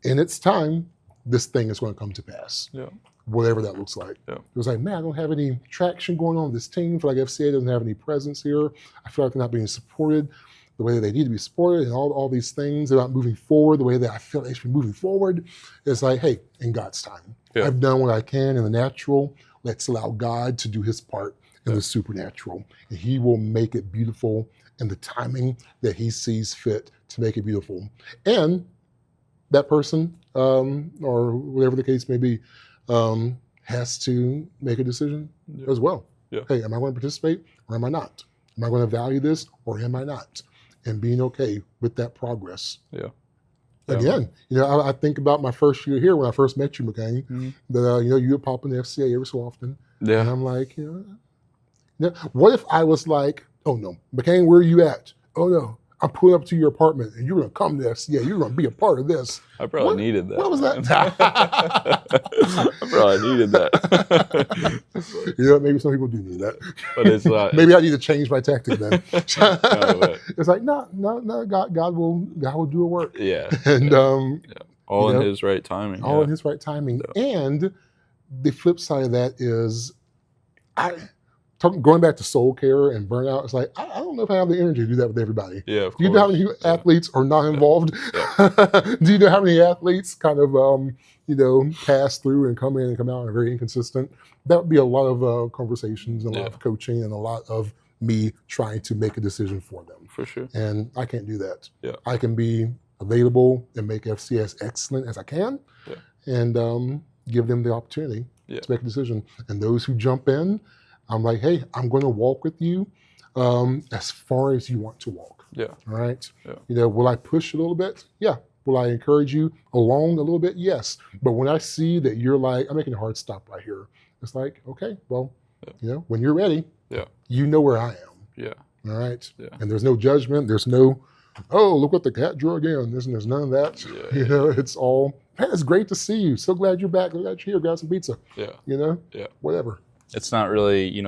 in its time, this thing is going to come to pass. Yeah. Whatever that looks like. Yeah. It was like, man, I don't have any traction going on with this team. I feel like FCA doesn't have any presence here. I feel like they're not being supported. the way that they need to be supported and all these things about moving forward, the way that I feel they should be moving forward. It's like, hey, in God's time. Yeah. I've done what I can in the natural. Let's allow God to do his part in the supernatural. And he will make it beautiful in the timing that he sees fit to make it beautiful. And that person, or whatever the case may be, has to make a decision as well. Yeah. Hey, am I going to participate or am I not? Am I going to value this or am I not? And being okay with that progress. Yeah. Again, I think about my first year here when I first met you, McCain. That you would pop in the FCA every so often. Yeah. And I'm like, what if I was like, oh no, McCain, where are you at? Oh no, I'm pulling up to your apartment and you're going to come to the FCA. You're going to be a part of this. I probably needed that. What was that? I probably needed that. Maybe some people do need that. But it's not. Maybe I need to change my tactic then. It's like, no, God will do a work. Yeah. And all in his right timing. All in his right timing. Yeah. And the flip side of that is going back to soul care and burnout, it's like, I don't know if I have the energy to do that with everybody. Yeah, of course. Do you know how many athletes are not involved? Yeah. Do you know how many athletes kind of, pass through and come in and come out and are very inconsistent? That would be a lot of conversations and a lot of coaching and a lot of me trying to make a decision for them. For sure. And I can't do that. Yeah. I can be available and make FCA as excellent as I can and give them the opportunity to make a decision. And those who jump in, I'm like, hey, I'm going to walk with you as far as you want to walk. Yeah. All right. Yeah. Will I push a little bit? Yeah. Will I encourage you along a little bit? Yes. But when I see that you're like, I'm making a hard stop right here, it's like, okay, well, when you're ready, you know where I am. Yeah. All right. Yeah. And there's no judgment. There's no, oh, look what the cat drew again. There's none of that. Yeah. It's all, man, it's great to see you. So glad you're back. Glad you're here. Grab some pizza. Yeah. Yeah. Whatever. It's not really,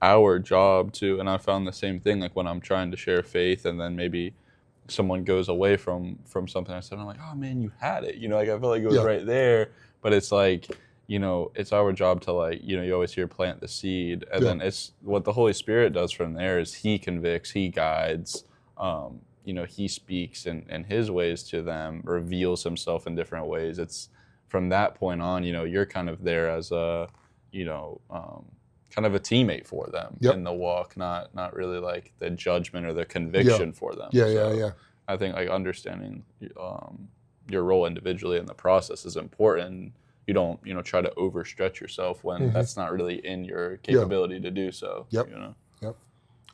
our job to, and I found the same thing, like when I'm trying to share faith and then maybe someone goes away from something I said, I'm like, oh man, you had it. I feel like it was right there. But it's like, it's our job to like, you always hear plant the seed. And then it's what the Holy Spirit does from there is he convicts, he guides, he speaks in his ways to them, reveals himself in different ways. It's from that point on, you're kind of there as a, kind of a teammate for them in the walk, not really like the judgment or the conviction for them. Yeah. I think like understanding your role individually in the process is important. You don't, try to overstretch yourself when that's not really in your capability to do so. Yep.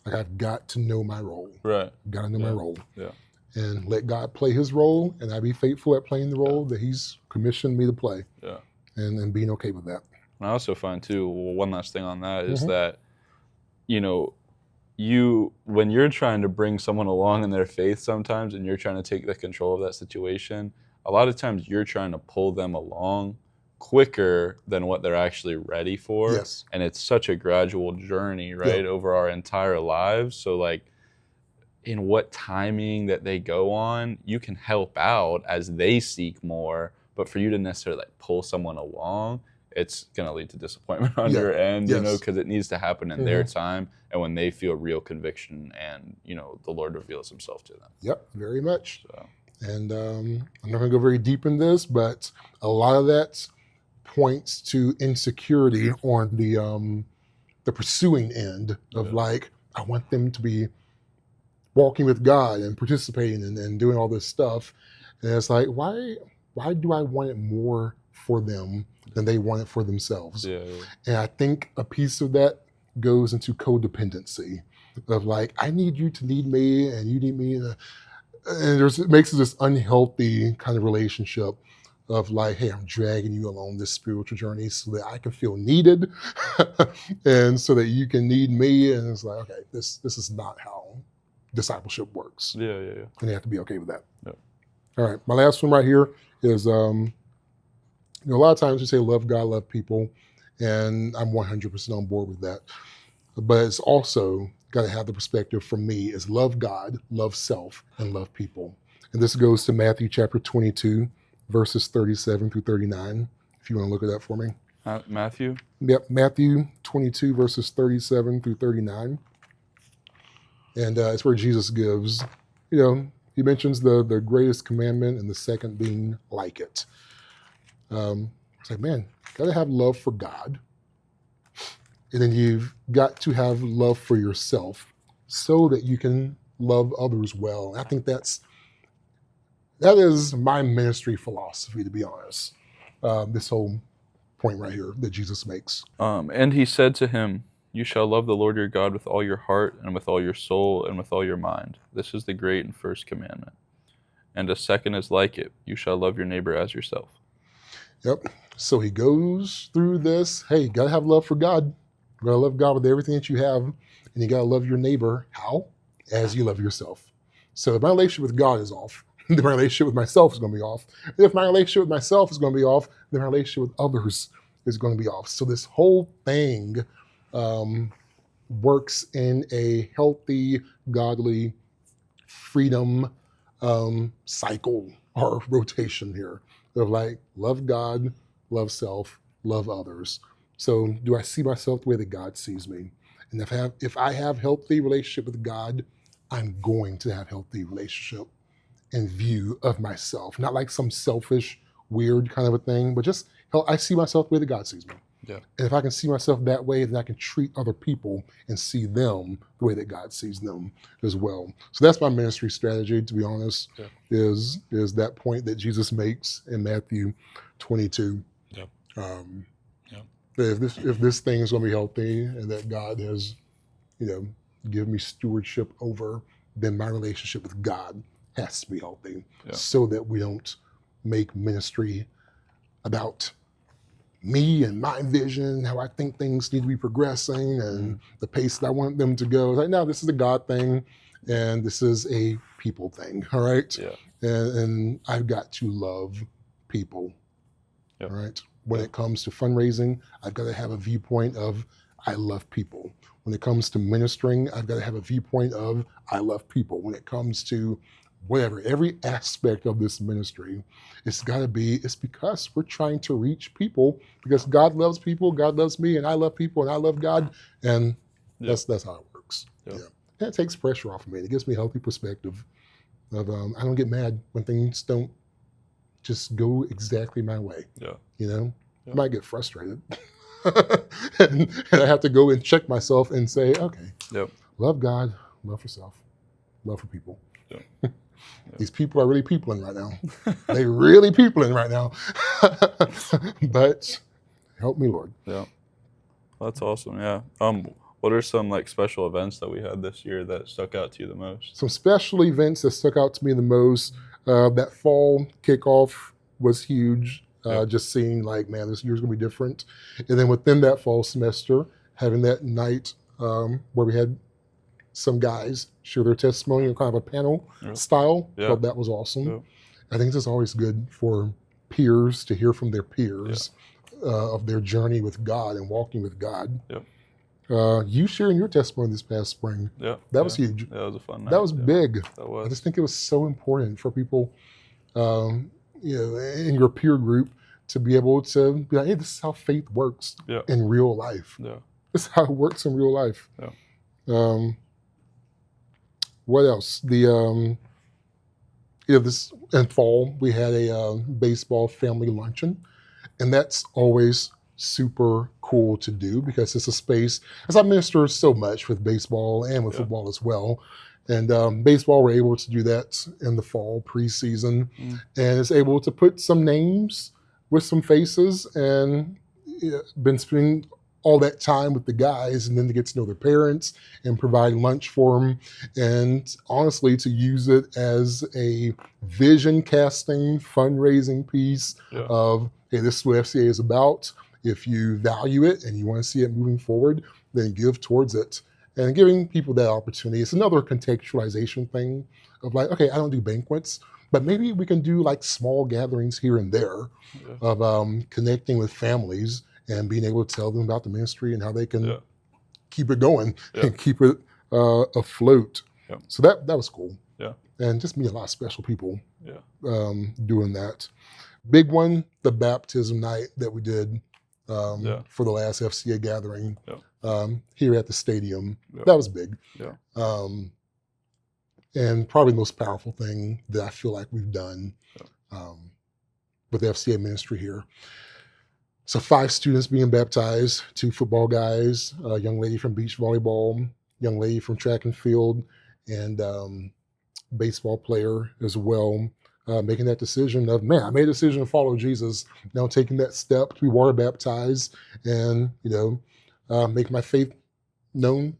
Like I've got to know my role. Right. Got to know my role. Yeah. And let God play his role, and I be faithful at playing the role that he's commissioned me to play. Yeah. And being okay with that. And I also find too, one last thing on that is that, when you're trying to bring someone along in their faith sometimes and you're trying to take the control of that situation, a lot of times you're trying to pull them along quicker than what they're actually ready for. Yes. And it's such a gradual journey, right, over our entire lives. So like in what timing that they go on, you can help out as they seek more, but for you to necessarily like pull someone along, it's going to lead to disappointment on your end, because it needs to happen in their time and when they feel real conviction and, the Lord reveals himself to them. Yep, very much. So. And I'm not going to go very deep in this, but a lot of that points to insecurity on the pursuing end of like, I want them to be walking with God and participating and doing all this stuff. And it's like, why do I want it more for them than they want it for themselves? Yeah. And I think a piece of that goes into codependency of like, I need you to need me and you need me. And it makes it this unhealthy kind of relationship of like, hey, I'm dragging you along this spiritual journey so that I can feel needed and so that you can need me. And it's like, okay, this is not how discipleship works. Yeah. And you have to be okay with that. Yeah. All right, my last one right here is, a lot of times we say love God, love people, and I'm 100% on board with that. But it's also got to have the perspective from me is love God, love self, and love people. And this goes to Matthew chapter 22, verses 37 through 39, if you want to look at that for me. Matthew? Yep, Matthew 22, verses 37 through 39. And it's where Jesus gives he mentions the greatest commandment and the second being like it. It's like, man, gotta have love for God. And then you've got to have love for yourself so that you can love others well. And I think that is my ministry philosophy, to be honest. This whole point right here that Jesus makes. And he said to him, "You shall love the Lord your God with all your heart and with all your soul and with all your mind. This is the great and first commandment. And a second is like it. You shall love your neighbor as yourself." Yep. So he goes through this. Hey, you got to have love for God. You got to love God with everything that you have. And you got to love your neighbor. How? As you love yourself. So if my relationship with God is off, then my relationship with myself is going to be off. And if my relationship with myself is going to be off, then my relationship with others is going to be off. So this whole thing works in a healthy, godly freedom cycle or rotation here of like love God, love self, love others. So do I see myself the way that God sees me? And if I have healthy relationship with God, I'm going to have healthy relationship and view of myself. Not like some selfish, weird kind of a thing, but just I see myself the way that God sees me. Yeah. And if I can see myself that way, then I can treat other people and see them the way that God sees them as well. So that's my ministry strategy, to be honest, is that point that Jesus makes in Matthew 22. Yep. If this thing is going to be healthy and that God has, given me stewardship over, then my relationship with God has to be healthy so that we don't make ministry about me and my vision, how I think things need to be progressing and the pace that I want them to go. It's like, no, this is a God thing and this is a people thing, all right? Yeah. And I've got to love people, all right? When it comes to fundraising, I've got to have a viewpoint of I love people. When it comes to ministering, I've got to have a viewpoint of I love people. When it comes to whatever, every aspect of this ministry, it's because we're trying to reach people because God loves people, God loves me, and I love people, and I love God, and that's how it works. Yeah. And it takes pressure off of me. It gives me a healthy perspective of I don't get mad when things don't just go exactly my way. I might get frustrated. and I have to go and check myself and say, okay, love God, love for self, love for people. These people are really peopling right now. They really peopling right now. But help me, Lord. Yeah. That's awesome. Yeah. What are some special events that we had this year that stuck out to you the most? Some special events that stuck out to me the most. That fall kickoff was huge. Just seeing man, this year's gonna be different. And then within that fall semester, having that night where we had some guys share their testimony in kind of a panel style. Thought that was awesome. I think it's always good for peers to hear from their peers of their journey with God and walking with God. You sharing your testimony this past spring, that was huge. That was a fun night. That was big. That was. I just think it was so important for people, in your peer group to be able to be like, hey, this is how faith works in real life. This is how it works in real life. What else? This in fall we had a baseball family luncheon, and that's always super cool to do because it's a space. As I minister so much with baseball and with football as well, and baseball we're able to do that in the fall preseason, and it's able to put some names with some faces, and been spending all that time with the guys, and then to get to know their parents and provide lunch for them. And honestly, to use it as a vision casting, fundraising piece of, hey, this is what FCA is about. If you value it and you want to see it moving forward, then give towards it. And giving people that opportunity. It's another contextualization thing of okay, I don't do banquets, but maybe we can do small gatherings here and there of connecting with families and being able to tell them about the ministry and how they can keep it going and keep it afloat. So that was cool. And just meet a lot of special people doing that. Big one, the baptism night that we did for the last FCA gathering here at the stadium. That was big. And probably the most powerful thing that I feel like we've done with the FCA ministry here. So 5 students being baptized, 2 football guys, a young lady from beach volleyball, young lady from track and field, and baseball player as well, making that decision of, man, I made a decision to follow Jesus. Now taking that step to be water baptized and, make my faith known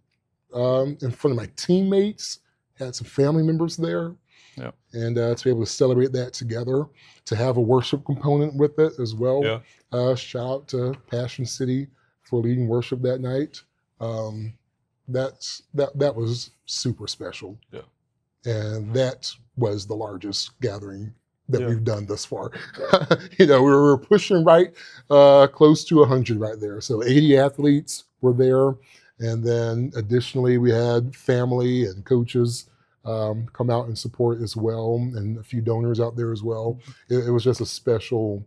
in front of my teammates, had some family members there. Yeah. And to be able to celebrate that together, to have a worship component with it as well. Yeah. Shout out to Passion City for leading worship that night. That was super special. Yeah. And that was the largest gathering that we've done thus far. We were pushing right close to 100 right there. So 80 athletes were there. And then additionally, we had family and coaches come out and support as well, and a few donors out there as well. It was just a special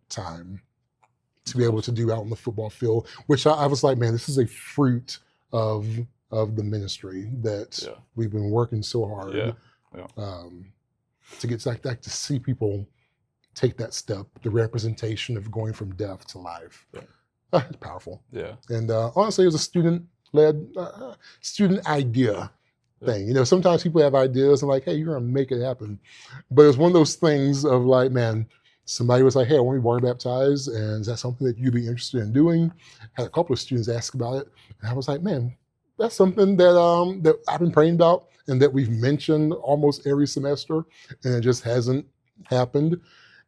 time to be able to do out on the football field, which I was like, man, this is a fruit of the ministry that we've been working so hard to get like to see people take that step, the representation of going from death to life. It's powerful. Yeah. And honestly, it was a student-led, student idea thing. Sometimes people have ideas and like, hey, you're going to make it happen. But it's one of those things of like, man, somebody was like, hey, I want to be water baptized. And is that something that you'd be interested in doing? Had a couple of students ask about it. And I was like, man, that's something that that I've been praying about and that we've mentioned almost every semester. And it just hasn't happened.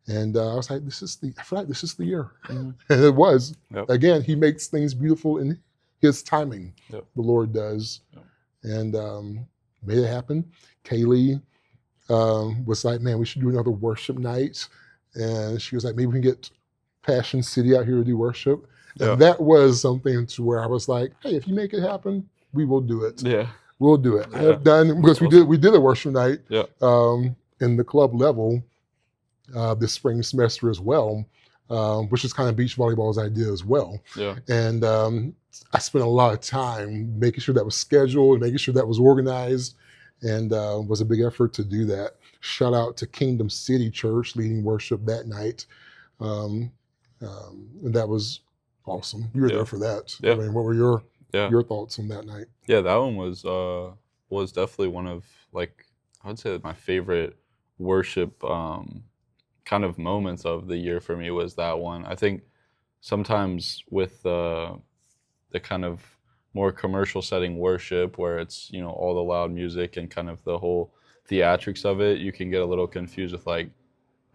And I was like, I feel like this is the year. And it was. Yep. Again, he makes things beautiful in his timing. Yep. The Lord does. Yep. And made it happen. Kaylee was like, man, we should do another worship night. And she was like, maybe we can get Passion City out here to do worship. And that was something to where I was like, hey, if you make it happen, we will do it. Yeah. We'll do it. Yeah. I have done, because we did a worship night in the club level this spring semester as well, which is kind of beach volleyball's idea as well. Yeah. And I spent a lot of time making sure that was scheduled, making sure that was organized, and was a big effort to do that. Shout out to Kingdom City Church leading worship that night. And that was awesome. You were there for that. Yeah. I mean, what were your thoughts on that night? Yeah, that one was definitely one of, like, I would say my favorite worship kind of moments of the year for me was that one. I think sometimes with the kind of more commercial setting worship where it's, all the loud music and kind of the whole theatrics of it, you can get a little confused with like,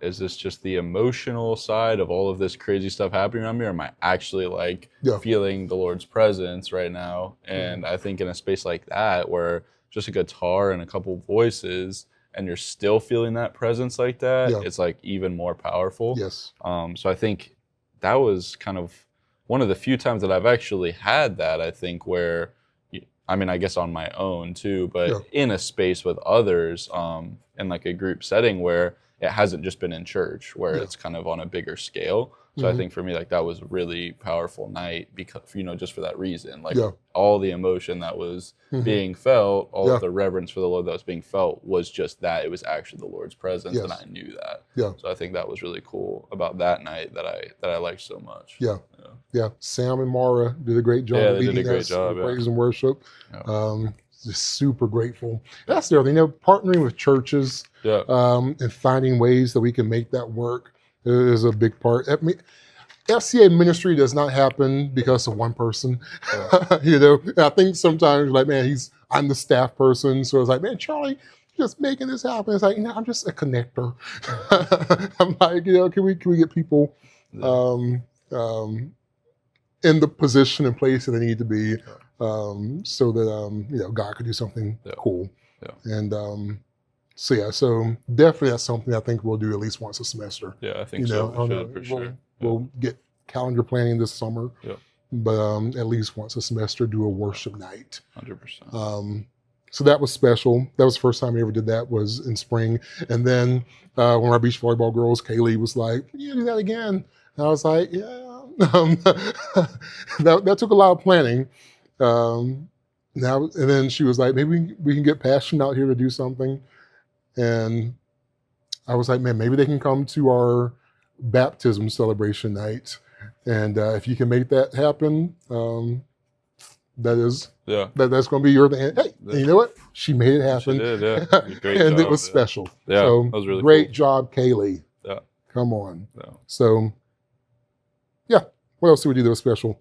is this just the emotional side of all of this crazy stuff happening around me, or am I actually like feeling the Lord's presence right now? And I think in a space like that where just a guitar and a couple voices and you're still feeling that presence like that, it's like even more powerful. Yes. So I think that was kind of one of the few times that I've actually had that, I think, where, I mean, I guess on my own too, but in a space with others, in like a group setting where it hasn't just been in church, where it's kind of on a bigger scale. So I think for me, like, that was a really powerful night because, just for that reason, like all the emotion that was being felt, all of the reverence for the Lord that was being felt was just that. It was actually the Lord's presence, and I knew that. So I think that was really cool about that night that I liked so much. Sam and Mara did a great job. Yeah, they did a great job. Praise and worship. Just super grateful. That's the other thing, partnering with churches and finding ways that we can make that work is a big part. I mean, FCA ministry does not happen because of one person. And I think sometimes like, man, I'm the staff person. So it's like, man, Charlie, just making this happen. It's like, I'm just a connector. I'm like, can we get people in the position and place that they need to be so that, God could do something cool. And so definitely that's something I think we'll do at least once a semester. Yeah, I think so. For sure. We'll get calendar planning this summer, but at least once a semester do a worship night. 100%. So that was special. That was the first time we ever did that, was in spring. And then one of our beach volleyball girls, Kaylee, was like, "You do that again?" And I was like, "Yeah." That took a lot of planning. now, and then she was like, maybe we can get Passion out here to do something. And I was like, man, maybe they can come to our baptism celebration night. And if you can make that happen, that's going to be your thing. Hey, and you know what? She made it happen. She did, yeah. Great and job, it was special. Yeah, so that was really great cool. job, Kaylee. Yeah. Come on. Yeah. So, yeah. What else did we do that was special?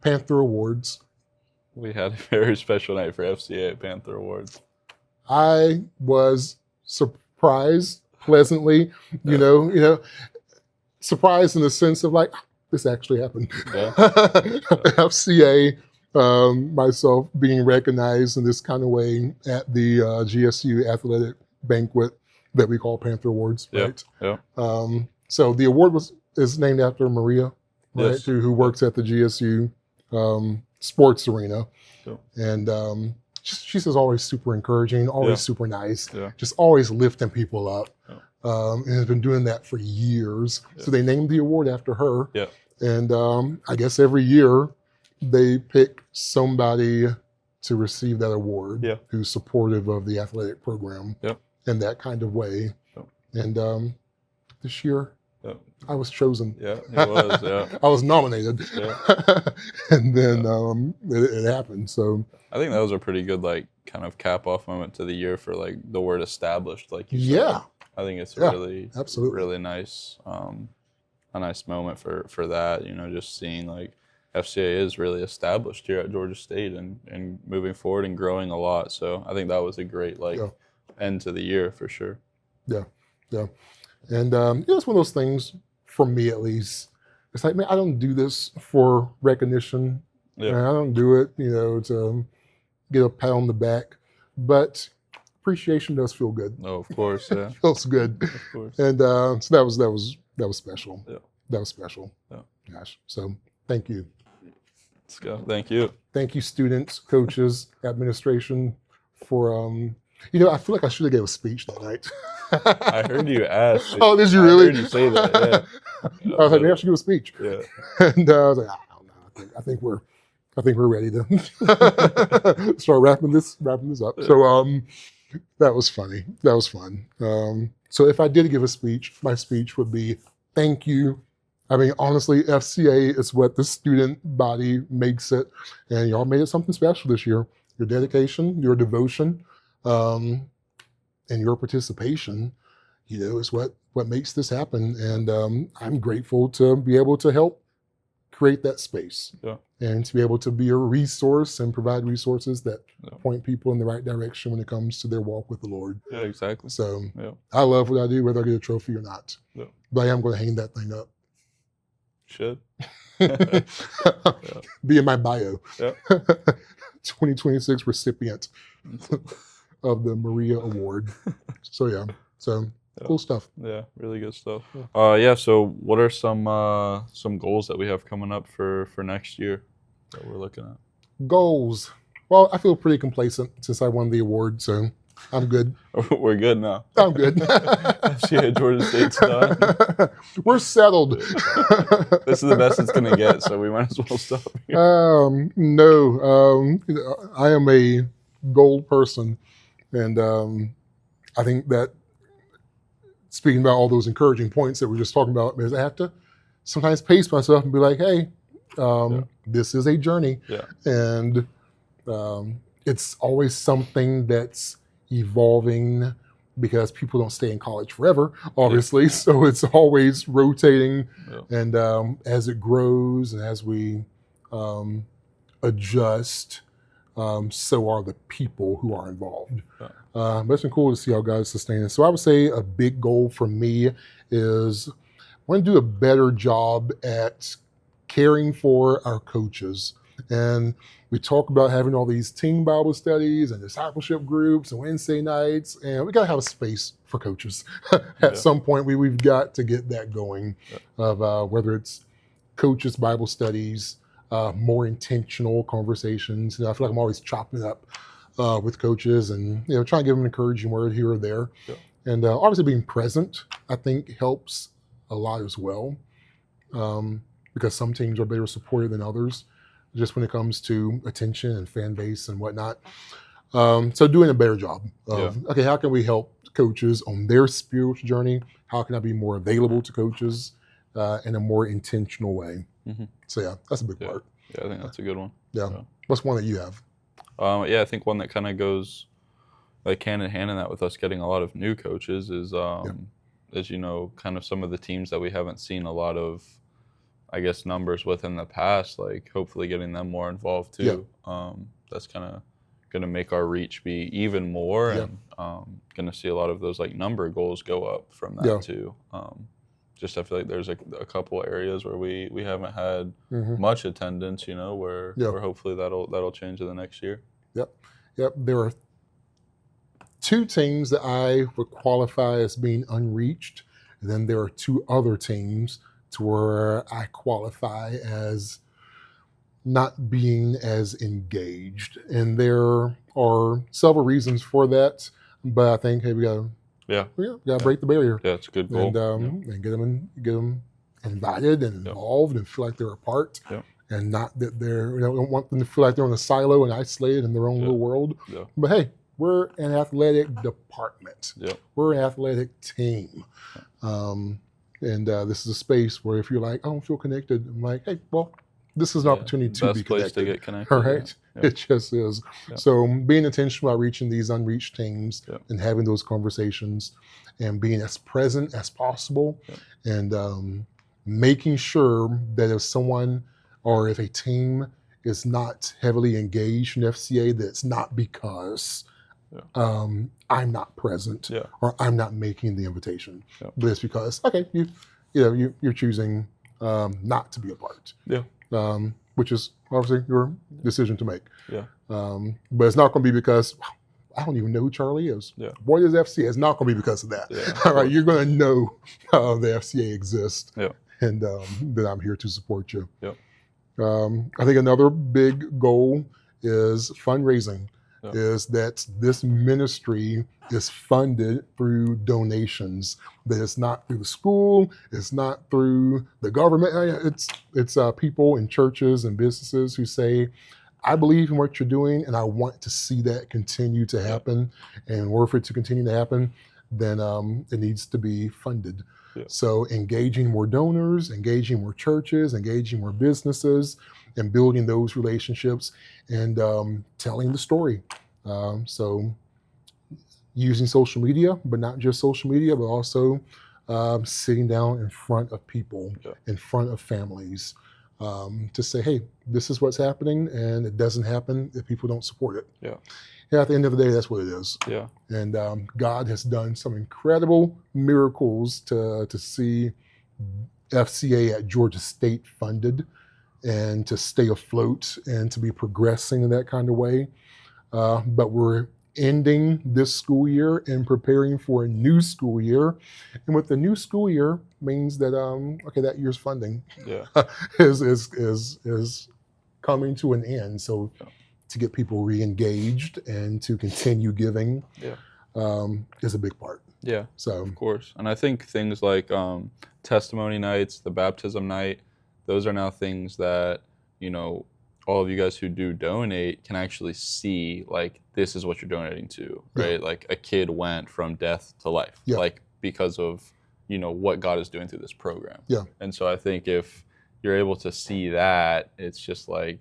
Panther Awards. We had a very special night for FCA at Panther Awards. I was surprised, pleasantly, you know, surprised in the sense of like, this actually happened. Yeah. FCA, myself being recognized in this kind of way at the GSU athletic banquet that we call Panther Awards, right? Yeah. So the award is named after Maria, right, Yes. who works at the GSU sports arena. Yep. And she's always super encouraging, always super nice, just always lifting people up. And has been doing that for years. So they named the award after her. Yeah. And I guess every year they pick somebody to receive that award who's supportive of the athletic program in that kind of way. And this year, I was chosen. Yeah, it was. Yeah, I was nominated. And then it happened. So I think that was a pretty good kind of cap off moment to the year for the word established, like you said. I think it's really nice, a nice moment for that. Just seeing FCA is really established here at Georgia State and moving forward and growing a lot. So I think that was a great end to the year for sure. Yeah. And it's one of those things, for me at least, it's like, man, I don't do this for recognition. I don't do it, to get a pat on the back. But appreciation does feel good. Oh, of course, yeah. It feels good. Of course. And so that was special. Yeah. That was special. Yeah. Gosh. So thank you. Let's go. Thank you. Thank you, students, coaches, administration, for I feel like I should have gave a speech that night. I heard you ask. Oh, did you really? I heard you say that. Yeah. I was like, maybe I should give a speach. Yeah. And I was like, I don't know. I think we're ready to start wrapping this up. Yeah. So that was funny. That was fun. So if I did give a speech, my speech would be, thank you. I mean, honestly, FCA is what the student body makes it. And y'all made it something special this year. Your dedication, your devotion, and your participation, is what makes this happen. And I'm grateful to be able to help create that space and to be able to be a resource and provide resources that point people in the right direction when it comes to their walk with the Lord. Yeah, exactly. So I love what I do, whether I get a trophy or not. Yeah. But I am going to hang that thing up. Should. Be in my bio. Yeah. 2026 recipient of the Maria Award. So cool stuff. Yeah, really good stuff. So what are some goals that we have coming up for next year that we're looking at? Goals. Well, I feel pretty complacent since I won the award, so I'm good. We're good now. I'm good. FCA Georgia State's done. We're settled. This is the best it's going to get, so we might as well stop here. No. I am a goal person, and I think that speaking about all those encouraging points that we're just talking about, is I have to sometimes pace myself and be like, hey, this is a journey. Yeah. And it's always something that's evolving because people don't stay in college forever, obviously. So it's always rotating. Yeah. And as it grows and as we adjust, so are the people who are involved. Yeah. But it's been cool to see how God is sustaining. So I would say a big goal for me is I want to do a better job at caring for our coaches. And we talk about having all these team Bible studies and discipleship groups and Wednesday nights, and we got to have a space for coaches. At some point, we've got to get that going, of whether it's coaches Bible studies, more intentional conversations. I feel like I'm always chopping it up with coaches and trying to give them an encouraging word here or there. Yeah. And obviously being present, I think, helps a lot as well, because some teams are better supported than others. just when it comes to attention and fan base and whatnot. So doing a better job of, okay, how can we help coaches on their spiritual journey? How can I be more available to coaches in a more intentional way? Mm-hmm. So yeah, that's a big part. Yeah, I think that's a good one. Yeah. What's one that you have? Yeah, I think one that kind of goes like hand in hand in that with us getting a lot of new coaches is, as you know, kind of some of the teams that we haven't seen a lot of, I guess, numbers with in the past, like hopefully getting them more involved too. That's kind of going to make our reach be even more, and going to see a lot of those like number goals go up from that too. Just I feel like there's a couple areas where we haven't had much attendance, you know, where hopefully that'll change in the next year. Yep. There are 2 teams that I would qualify as being unreached, and then there are 2 other teams to where I qualify as not being as engaged. And there are several reasons for that, but I think, hey, we gotta break the barrier. Yeah, it's a good goal. And get them invited and involved and feel like they're a part. And not that they're, don't want them to feel like they're in a silo and isolated in their own little world. But hey, we're an athletic department. We're an athletic team. And this is a space where if you're like, I don't feel connected, I'm like, hey, well, this is an opportunity to be connected. Best place to get connected. All right. It just is. So being intentional about reaching these unreached teams and having those conversations and being as present as possible and making sure that if someone or if a team is not heavily engaged in FCA, that it's not because I'm not present or I'm not making the invitation, but it's because, okay, you're choosing not to be a part. Which is obviously your decision to make. But it's not going to be because, wow, I don't even know who Charlie is. What is FCA? It's not going to be because of that. All right, you're going to know the FCA exists, and that I'm here to support you. I think another big goal is fundraising. Is that this ministry is funded through donations. That it's not through the school, it's not through the government. It's people in churches and businesses who say, I believe in what you're doing and I want to see that continue to happen. And in order for it to continue to happen, then it needs to be funded. So engaging more donors, engaging more churches, engaging more businesses, and building those relationships and telling the story. So using social media, but not just social media, but also sitting down in front of people, in front of families, to say, hey, this is what's happening, and it doesn't happen if people don't support it. And at the end of the day, that's what it is. And God has done some incredible miracles to see FCA at Georgia State funded and to stay afloat and to be progressing in that kind of way. But we're ending this school year and preparing for a new school year. And with the new school year means that, that year's funding is coming to an end. So to get people re-engaged and to continue giving is a big part. So of course. And I think things like testimony nights, the baptism night, those are now things that, all of you guys who do donate can actually see, like, this is what you're donating to, right? Like a kid went from death to life, like because of, what God is doing through this program. And so I think if you're able to see that, it's just like,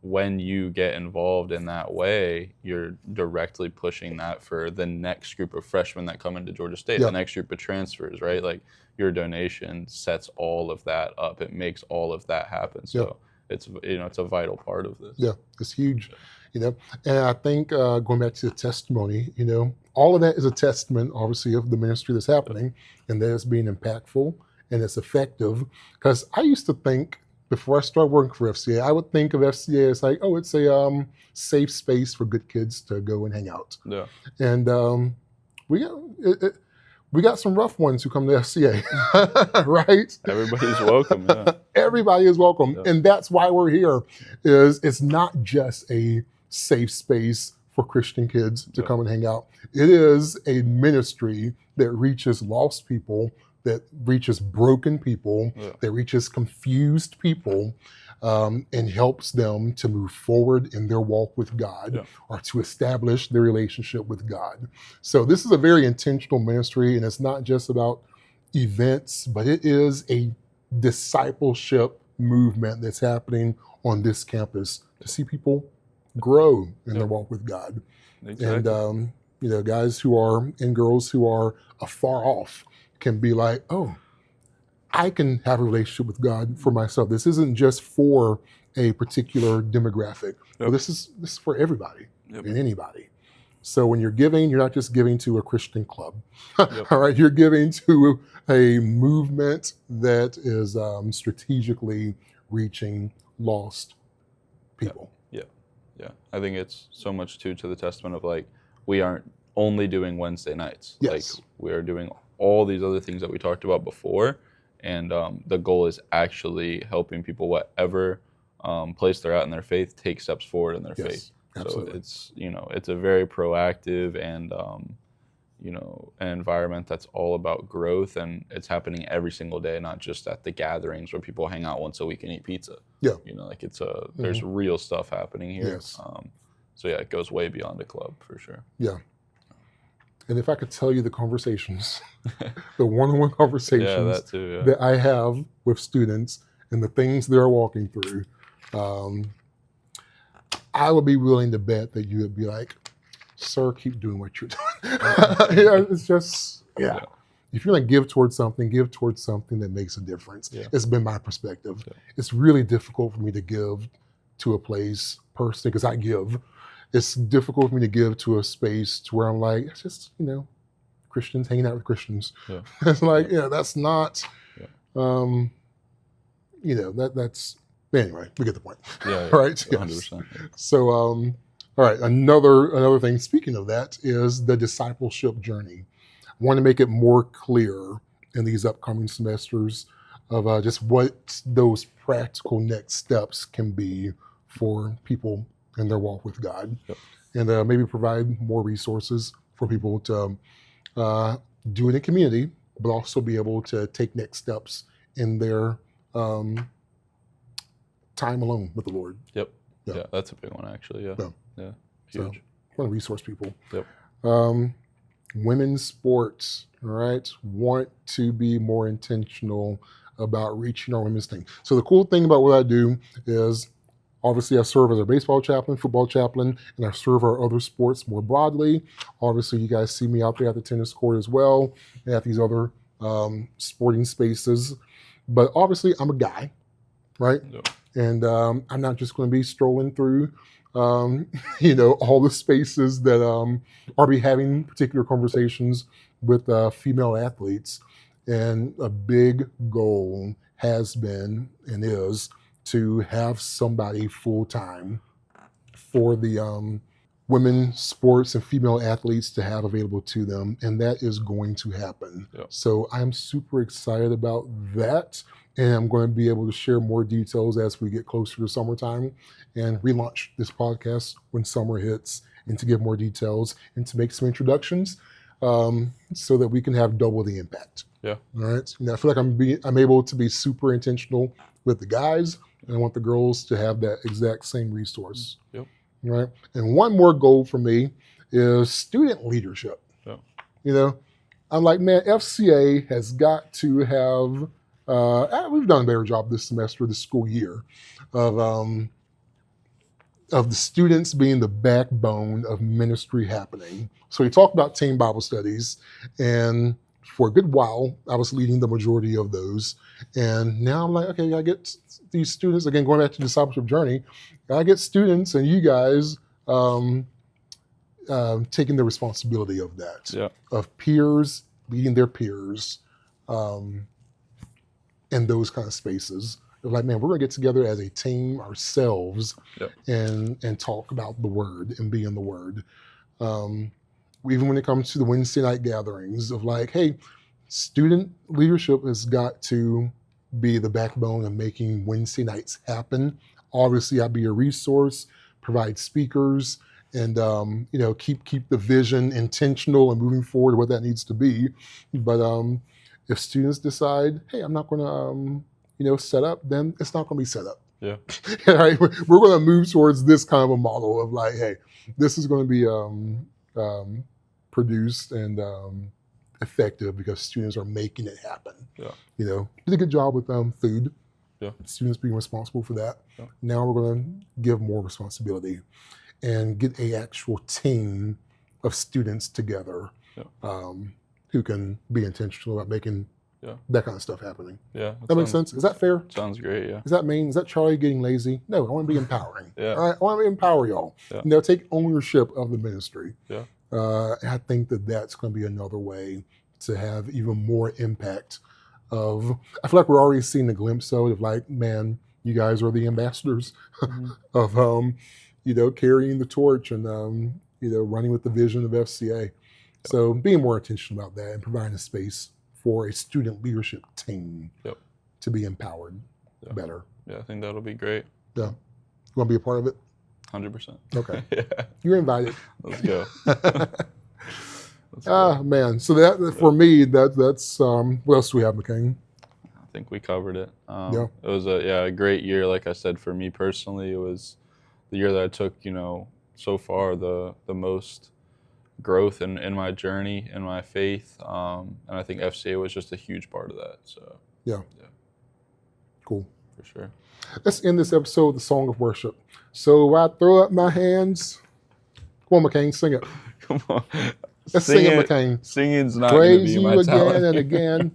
when you get involved in that way, you're directly pushing that for the next group of freshmen that come into Georgia State, the next group of transfers, right? Like your donation sets all of that up. It makes all of that happen. So it's, it's a vital part of this. It's huge, And I think going back to the testimony, all of that is a testament, obviously, of the ministry that's happening and that it's being impactful and it's effective. Because I used to think, before I started working for FCA, I would think of FCA as like, it's a safe space for good kids to go and hang out. And we got some rough ones who come to FCA, right? Everybody's welcome. Everybody is welcome, and that's why we're here. It's not just a safe space for Christian kids to come and hang out. It is a ministry that reaches lost people, that reaches broken people, that reaches confused people, and helps them to move forward in their walk with God or to establish their relationship with God. So this is a very intentional ministry, and it's not just about events, but it is a discipleship movement that's happening on this campus to see people grow in their walk with God. Exactly. And guys who are and girls who are afar off can be like, oh, I can have a relationship with God for myself. This isn't just for a particular demographic. But this is for everybody and anybody. So when you're giving, you're not just giving to a Christian club. All right, you're giving to a movement that is strategically reaching lost people. Yeah. I think it's so much too to the testament of like, we aren't only doing Wednesday nights. Yes. Like we are doing all these other things that we talked about before. And the goal is actually helping people, whatever place they're at in their faith, take steps forward in their faith. Absolutely. So it's a very proactive and an environment that's all about growth, and it's happening every single day, not just at the gatherings where people hang out once a week and eat pizza. Yeah. Like there's real stuff happening here. Yes. So yeah, it goes way beyond a club for sure. Yeah. And if I could tell you the conversations, the one-on-one conversations that too, that I have with students and the things they're walking through, I would be willing to bet that you would be like, sir, keep doing what you're doing. It's just, if you're going to give towards something that makes a difference. Yeah. It's been my perspective. Yeah. It's really difficult for me to give to a place personally because I give. It's difficult for me to give to a space to where I'm like, it's just, Christians hanging out with Christians. Yeah. It's like, that's not, that's, anyway, we get the point. Yeah. Right? 100%. Yes. So, all right, another thing, speaking of that, is the discipleship journey. I want to make it more clear in these upcoming semesters of just what those practical next steps can be for people in their walk with God, and maybe provide more resources for people to do it in community, but also be able to take next steps in their time alone with the Lord. Yeah, that's a big one actually. Yeah, huge. So, I want to resource people. Yep. Women's sports, all right, want to be more intentional about reaching our women's team. So the cool thing about what I do is, obviously, I serve as a baseball chaplain, football chaplain, and I serve our other sports more broadly. Obviously, you guys see me out there at the tennis court as well, and at these other sporting spaces. But obviously, I'm a guy, right? Yep. And I'm not just going to be strolling through, all the spaces that are be having particular conversations with female athletes. And a big goal has been and is to have somebody full-time for the women sports and female athletes to have available to them, and that is going to happen. Yep. So I'm super excited about that, and I'm going to be able to share more details as we get closer to summertime and relaunch this podcast when summer hits, and to give more details and to make some introductions so that we can have double the impact. Yeah. All right. I feel like I'm able to be super intentional with the guys, and I want the girls to have that exact same resource. Yep. Right. And one more goal for me is student leadership. Yeah. I'm like, man, FCA has got to have, we've done a better job this semester, this school year, of the students being the backbone of ministry happening. So we talked about team Bible studies, and for a good while, I was leading the majority of those. And now I'm like, okay, I get these students, again, going back to discipleship journey, I get students and you guys taking the responsibility of that, of peers leading their peers in those kind of spaces. They're like, man, we're going to get together as a team ourselves and talk about the Word and be in the Word. Even when it comes to the Wednesday night gatherings of like, hey, student leadership has got to be the backbone of making Wednesday nights happen. Obviously, I'll be a resource, provide speakers, and keep the vision intentional and moving forward what that needs to be. But if students decide, hey, I'm not going to set up, then it's not going to be set up. Yeah. Right? We're going to move towards this kind of a model of like, hey, this is going to be produced and effective because students are making it happen. Yeah. You know, did a good job with food. Yeah. Students being responsible for that. Yeah. Now we're going to give more responsibility and get a actual team of students together who can be intentional about making that kind of stuff happening. Yeah. That makes sense? Is that fair? Sounds great, yeah. Does that mean, is that Charlie getting lazy? No, I want to be empowering. Yeah. All right, I want to empower y'all. Yeah. You know, take ownership of the ministry. Yeah. I think that that's going to be another way to have even more impact of, I feel like we're already seeing a glimpse of like, man, you guys are the ambassadors of, you know, carrying the torch and, you know, running with the vision of FCA. So being more intentional about that and providing a space for a student leadership team to be empowered better. Yeah, I think that'll be great. Yeah. You want to be a part of it? 100%. Okay. Yeah. You're invited. Let's go. Man. So that for me, that's what else do we have, McCain? I think we covered it. It was a great year. Like I said, for me personally, it was the year that I took, you know, so far the most growth in my journey, in my faith. And I think FCA was just a huge part of that. So yeah. Cool. For sure. Let's end this episode with the song of worship. So I throw up my hands. Come on, McCain, sing it. Come on. Let's sing it, McCain. Singing's not going to Praise be you my again talent. and again.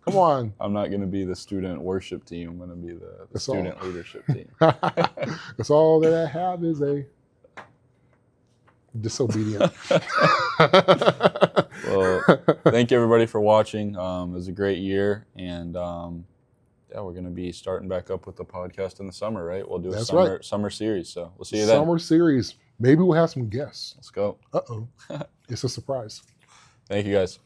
Come on. I'm not going to be the student worship team. I'm going to be the student leadership team. That's all that I have is a disobedient. Well, thank you everybody for watching. It was a great year, and we're going to be starting back up with the podcast in the summer, right? We'll do a summer series, so we'll see you then. Summer series. Maybe we'll have some guests. Let's go. Uh-oh. It's a surprise. Thank you, guys.